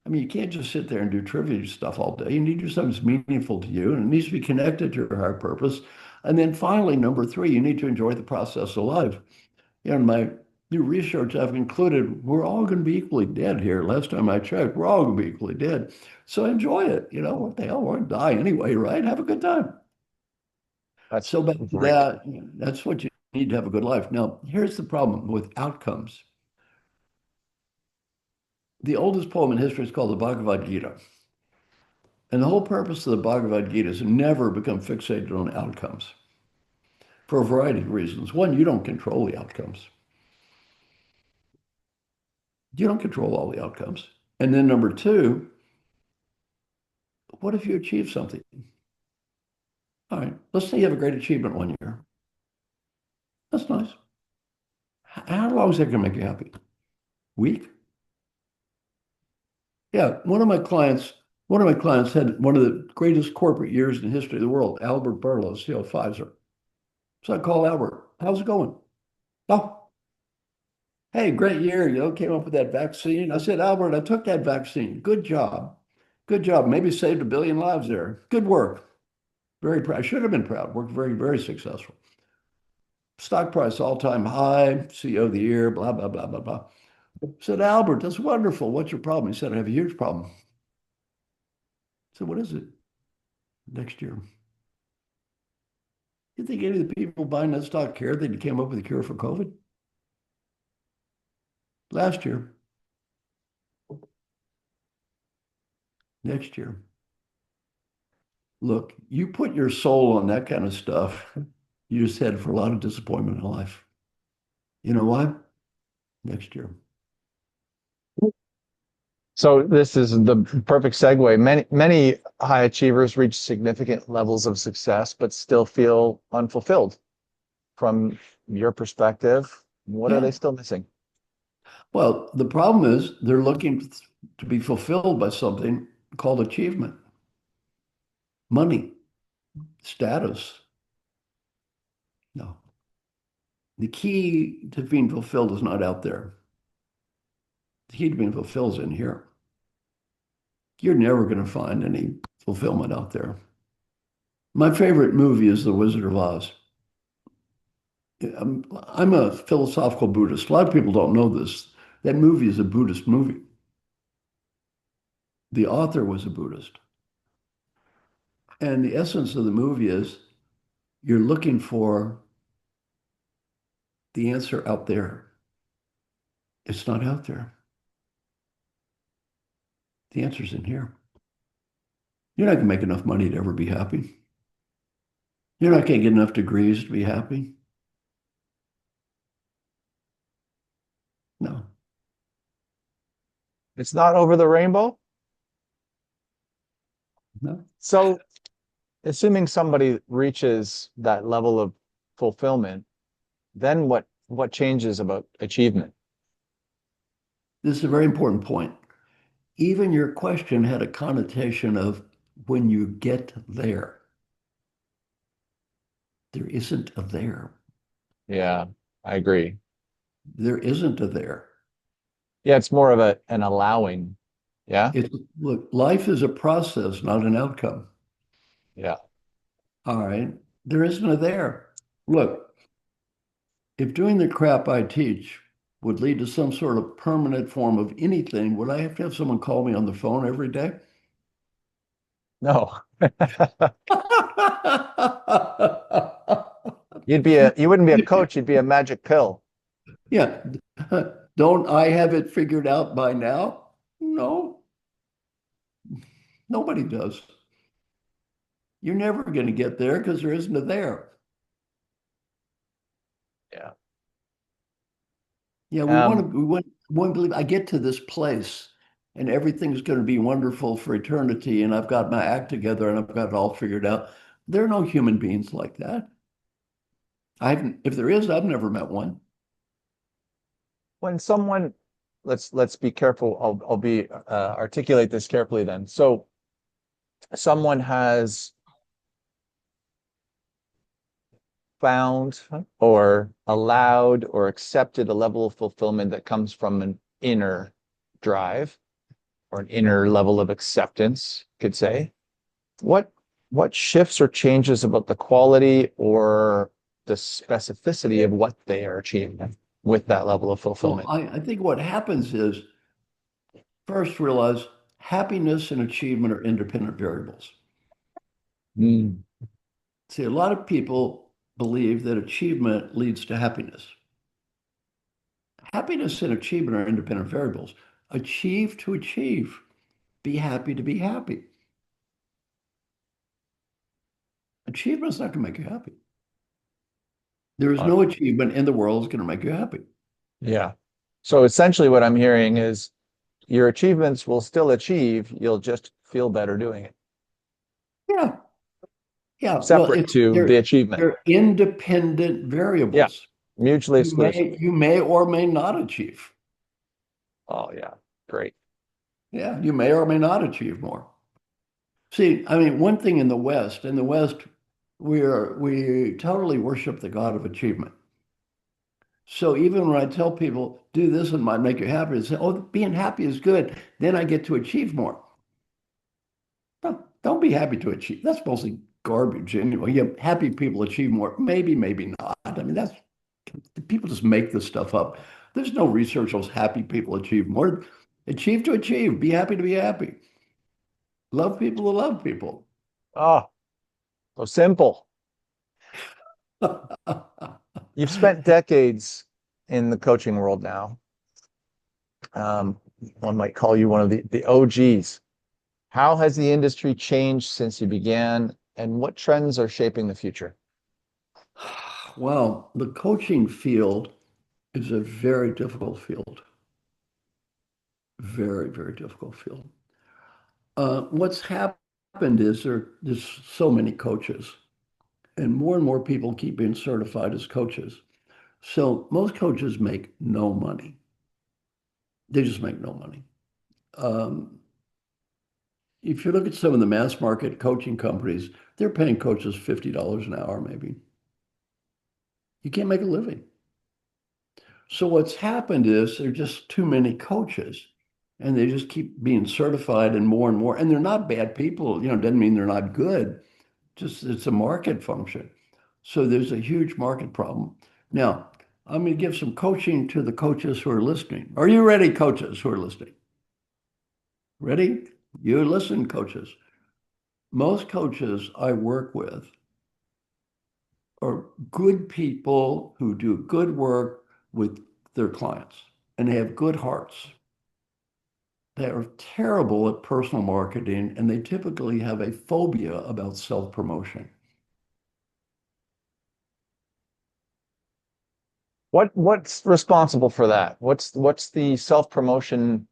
Speaker 2: I mean, you can't just sit there and do trivia stuff all day. You need to do something that's meaningful to you, and it needs to be connected to your higher purpose. And then finally, number three, you need to enjoy the process of life. You know, in my new research, I've concluded we're all going to be equally dead here. Last time I checked, we're all going to be equally dead. So enjoy it. You know, what the hell? We're going to die anyway, right? Have a good time.
Speaker 1: That's
Speaker 2: So back to
Speaker 1: great.
Speaker 2: that's what you need to have a good life. Now, here's the problem with outcomes. The oldest poem in history is called the Bhagavad Gita. And the whole purpose of the Bhagavad Gita is to never become fixated on outcomes for a variety of reasons. One, you don't control the outcomes. You don't control all the outcomes. And then number two, what if you achieve something? All right, let's say you have a great achievement one year. That's nice. How long is that going to make you happy? Week? Yeah, one of my clients had one of the greatest corporate years in the history of the world, Albert Burlow, CEO of Pfizer. So I call Albert, how's it going? Oh, hey, great year, came up with that vaccine. I said, Albert, I took that vaccine. Good job. Good job. Maybe saved 1 billion lives there. Good work. Very proud. I should have been proud. Worked very, very successful. Stock price all-time high, CEO of the year, blah, blah, blah, blah, blah. I said, Albert, that's wonderful. What's your problem? He said, I have a huge problem. I said, what is it? Next year. You think any of the people buying that stock cared that you came up with a cure for COVID? Last year. Next year. Look, you put your soul on that kind of stuff, you just head for a lot of disappointment in life. You know why? Next year.
Speaker 1: So this is the perfect segue. Many high achievers reach significant levels of success, but still feel unfulfilled. From your perspective, what are
Speaker 2: Yeah.
Speaker 1: they still missing?
Speaker 2: Well, the problem is they're looking to be fulfilled by something called achievement, money, status. No. The key to being fulfilled is not out there. The key to being fulfilled is in here. You're never going to find any fulfillment out there. My favorite movie is The Wizard of Oz. I'm a philosophical Buddhist. A lot of people don't know this. That movie is a Buddhist movie. The author was a Buddhist. And the essence of the movie is you're looking for the answer out there. It's not out there. The answer's in here. You're not going to make enough money to ever be happy. You're not going to get enough degrees to be happy. No,
Speaker 1: It's not over the rainbow.
Speaker 2: no.
Speaker 1: So, assuming somebody reaches that level of fulfillment, then what changes about achievement?
Speaker 2: This is a very important point. Even your question had a connotation of when you get there. There isn't a there.
Speaker 1: Yeah, I agree.
Speaker 2: There isn't a there.
Speaker 1: Yeah, it's more of an allowing. Yeah,
Speaker 2: Look, life is a process, not an outcome.
Speaker 1: yeah.
Speaker 2: All right. There isn't a there. Look, if doing the crap I teach would lead to some sort of permanent form of anything, would I have to have someone call me on the phone every day?
Speaker 1: No. You wouldn't be a coach, you'd be a magic pill.
Speaker 2: Yeah. Don't I have it figured out by now? No, nobody does. You're never going to get there because there isn't a there.
Speaker 1: Yeah.
Speaker 2: Yeah,
Speaker 1: Um,
Speaker 2: we want to believe I get to this place and everything's going to be wonderful for eternity and I've got my act together and I've got it all figured out. There are no human beings like that. If there is, I've never met one.
Speaker 1: when someone, let's be careful. I'll be articulate this carefully then. So someone has found or allowed or accepted a level of fulfillment that comes from an inner drive or an inner level of acceptance, could say. What what shifts or changes about the quality or the specificity of what they are achieving with that level of
Speaker 2: Well,
Speaker 1: fulfillment?
Speaker 2: I think what happens is first realize happiness and achievement are independent variables.
Speaker 1: Mm.
Speaker 2: See, a lot of people believe that achievement leads to happiness. Happiness and achievement are independent variables. Achieve to achieve. Be happy to be happy. Achievement's not going to make you happy. There is
Speaker 1: Uh,
Speaker 2: no achievement in the world that's going to make you happy.
Speaker 1: yeah. So essentially what I'm hearing is your achievements will still achieve, you'll just feel better doing it,
Speaker 2: Yeah, yeah. Well,
Speaker 1: separate to the achievement.
Speaker 2: they're independent
Speaker 1: Yeah.
Speaker 2: variables.
Speaker 1: Mutually exclusive.
Speaker 2: You may or may not achieve.
Speaker 1: Oh yeah. Great.
Speaker 2: Yeah, you may or may not achieve more. See, I mean, one thing in the West, we totally worship the God of achievement. So even when I tell people do this and might make you happy, they say, "Oh, being happy is good. Then I get to achieve more." No, don't be happy to achieve. That's mostly garbage anyway. Yeah, happy people achieve more. Maybe, maybe not. I mean, that's people just make this stuff up. There's no research on happy people achieve more. Achieve to achieve. Be happy to be happy. Love people to love people.
Speaker 1: Oh, so simple. You've spent decades in the coaching world now. Um, one might call you one of the OGs. How has the industry changed since you began, and what trends are shaping the future?
Speaker 2: Well, the coaching field is a very difficult field. Very, very difficult field. What's happened is there's so many coaches, and more people keep being certified as coaches. So most coaches make no money. They just make no money. Um, if you look at some of the mass market coaching companies, they're paying coaches $50 an hour, maybe. You can't make a living. So what's happened is there are just too many coaches and they just keep being certified and more and more. And they're not bad people, doesn't mean they're not good. Just it's a market function. So there's a huge market problem. Now, I'm going to give some coaching to the coaches who are listening. Are you ready, coaches who are listening? Ready? You listen, coaches. Most coaches I work with are good people who do good work with their clients and they have good hearts. They are terrible at personal marketing and they typically have a phobia about self-promotion.
Speaker 1: What's responsible for that? What's the self-promotion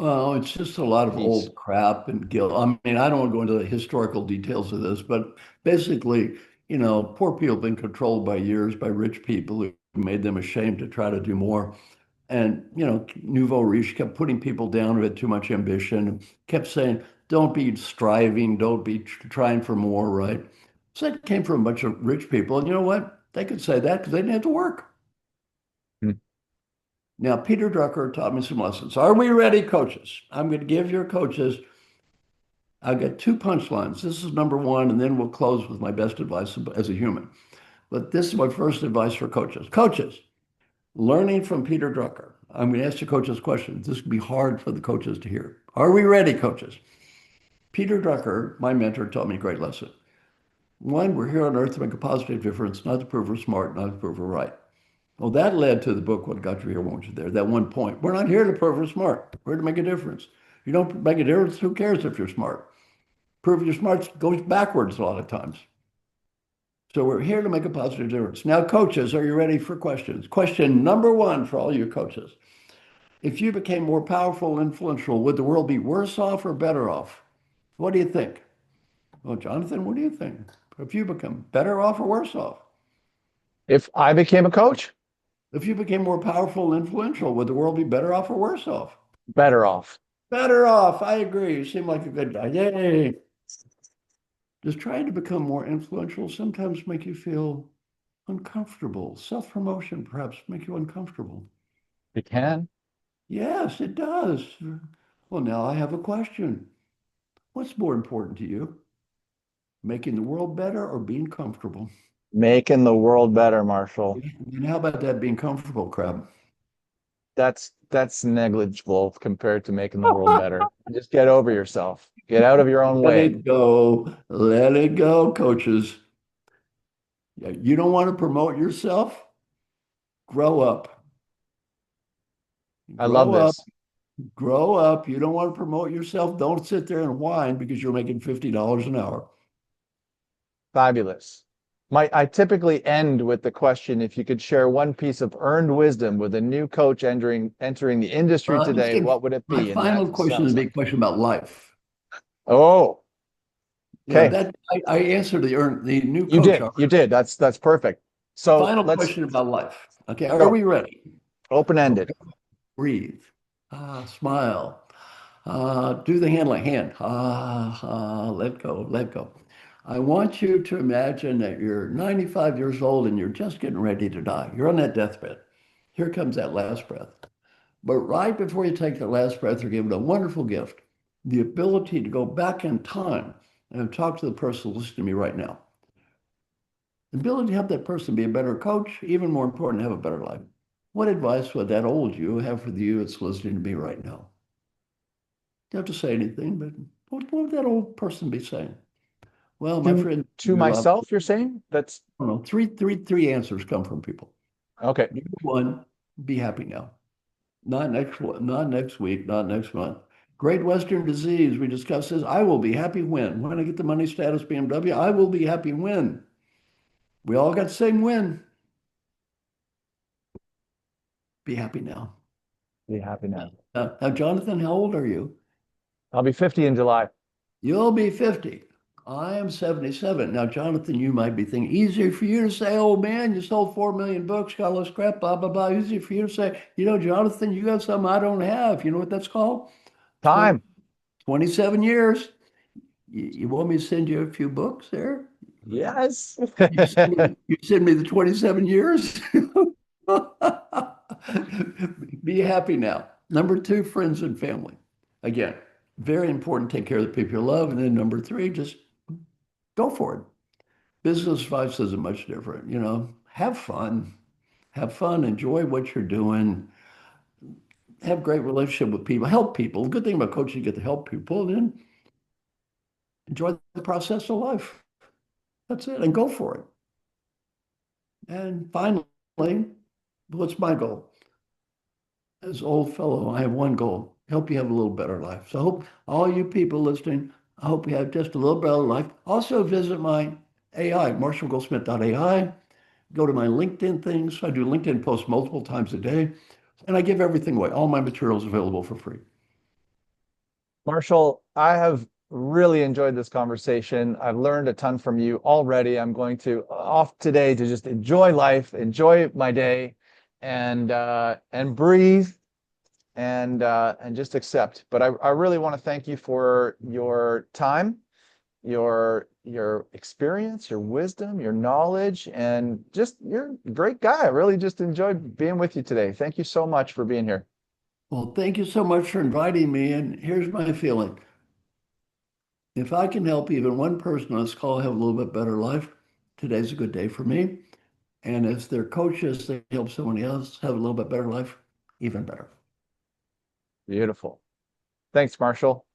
Speaker 2: Oh, it's just a lot of
Speaker 1: piece?
Speaker 2: old crap and guilt. I mean, I don't want to go into the historical details of this, but basically, poor people have been controlled by years by rich people who made them ashamed to try to do more. And, nouveau riche kept putting people down who had too much ambition, and kept saying, don't be striving, don't be trying for more, right? So that came from a bunch of rich people. And you know what? They could say that because they didn't have to work.
Speaker 1: Hmm.
Speaker 2: Now, Peter Drucker taught me some lessons. Are we ready, coaches? I'm going to give your coaches, I've got two punchlines. This is number one, and then we'll close with my best advice as a human. But this is my first advice for coaches. Coaches, Learning from Peter Drucker. I'm going to ask the coaches questions. This can be hard for the coaches to hear. Are we ready, coaches? Peter Drucker, my mentor, taught me a great lesson. One, we're here on earth to make a positive difference, not to prove we're smart, not to prove we're right. Well, that led to the book, What Got You Here, Won't You There? That one point. We're not here to prove we're smart. We're here to make a difference. You don't make a difference, who cares if you're smart? Prove you're smart goes backwards a lot of times. So we're here to make a positive difference. Now, coaches, are you ready for questions? Question number one for all you coaches. If you became more powerful and influential, would the world be worse off or better off? What do you think? Well, Jonathan, what do you think? If you become better off or worse off?
Speaker 1: If I became a coach,
Speaker 2: If you became more powerful and influential, would the world be better off or worse off?
Speaker 1: better off.
Speaker 2: Better off. I agree. You seem like a good guy. Yay. Does trying to become more influential sometimes make you feel uncomfortable? Self-promotion perhaps make you uncomfortable.
Speaker 1: You can.
Speaker 2: Yes, it does. Well, now I have a question. What's more important to you? Making the world better or being comfortable?
Speaker 1: Making the world better, Marshall.
Speaker 2: And how about that being comfortable, Crab?
Speaker 1: That's negligible compared to making the world better. Just get over yourself. Get out of your own
Speaker 2: Let
Speaker 1: way.
Speaker 2: it go. Let it go, coaches. Yeah, you don't want to promote yourself? Grow up.
Speaker 1: I love
Speaker 2: Grow up.
Speaker 1: this.
Speaker 2: Grow up. You don't want to promote yourself. Don't sit there and whine because you're making $50 an hour.
Speaker 1: Fabulous. I typically end with the question, if you could share one piece of earned wisdom with a new coach entering the industry today, what would it
Speaker 2: My
Speaker 1: be? And that
Speaker 2: final question is
Speaker 1: sounds
Speaker 2: a
Speaker 1: like,
Speaker 2: big question about life.
Speaker 1: oh,
Speaker 2: Yeah,
Speaker 1: okay.
Speaker 2: that I answered the new
Speaker 1: You
Speaker 2: coach.
Speaker 1: did. You did. That's perfect. So
Speaker 2: Final
Speaker 1: let's
Speaker 2: question about life. Okay, are
Speaker 1: go.
Speaker 2: we ready?
Speaker 1: Open-ended.
Speaker 2: Okay, breathe. Smile. Do the hand like hand. Let go, let go. I want you to imagine that you're 95 years old and you're just getting ready to die. You're on that deathbed. Here comes that last breath. But right before you take that last breath, you're given a wonderful gift, the ability to go back in time and talk to the person listening to me right now. The ability to help that person be a better coach, even more important, have a better life. What advice would that old you have for the you that's listening to me right now? You don't have to say anything, but what would that old person be saying? Well, my
Speaker 1: To
Speaker 2: friend,
Speaker 1: to myself, you're saying? That's
Speaker 2: I don't know, three answers come from people.
Speaker 1: okay.
Speaker 2: Number one, be happy now. Not next week, not next month. Great Western disease, we discussed this. I will be happy when I get the money status BMW, I will be happy when. We all got the same win. Be happy now.
Speaker 1: Be happy now.
Speaker 2: Now, Jonathan, how old are you?
Speaker 1: I'll be 50 in July.
Speaker 2: You'll be 50. I am 77. Now, Jonathan, you might be thinking, easier for you to say, oh man, you sold 4 million books, got all this crap, blah, blah, blah. Easier for you to say, Jonathan, you got something I don't have. You know what that's called? 20,
Speaker 1: Time.
Speaker 2: 27 years. You want me to send you a few books there?
Speaker 1: Yes.
Speaker 2: You send me the 27 years? Be happy now. Number two, friends and family. Again, very important. Take care of the people you love. And then number three, just go for it. Business advice isn't much different. Have fun, enjoy what you're doing, have great relationship with people, help people. The good thing about coaching, you get to help people, and then enjoy the process of life. That's it, and go for it. And finally, what's my goal? As old fellow, I have one goal: help you have a little better life. So I hope all you people listening, I hope you have just a little better life. Also visit my AI, marshallgoldsmith.ai. Go to my LinkedIn things. I do LinkedIn posts multiple times a day, and I give everything away. All my materials available for free.
Speaker 1: Marshall, I have really enjoyed this conversation. I've learned a ton from you already. I'm going to off today to just enjoy life, enjoy my day, and breathe and just accept. But I really want to thank you for your time, your experience, your wisdom, your knowledge, and just you're a great guy. I really just enjoyed being with you today. Thank you so much for being here.
Speaker 2: Well, thank you so much for inviting me. And here's my feeling. If I can help even one person on this call have a little bit better life, today's a good day for me. And if they're coaches, they help someone else have a little bit better life, even better.
Speaker 1: Beautiful. Thanks, Marshall.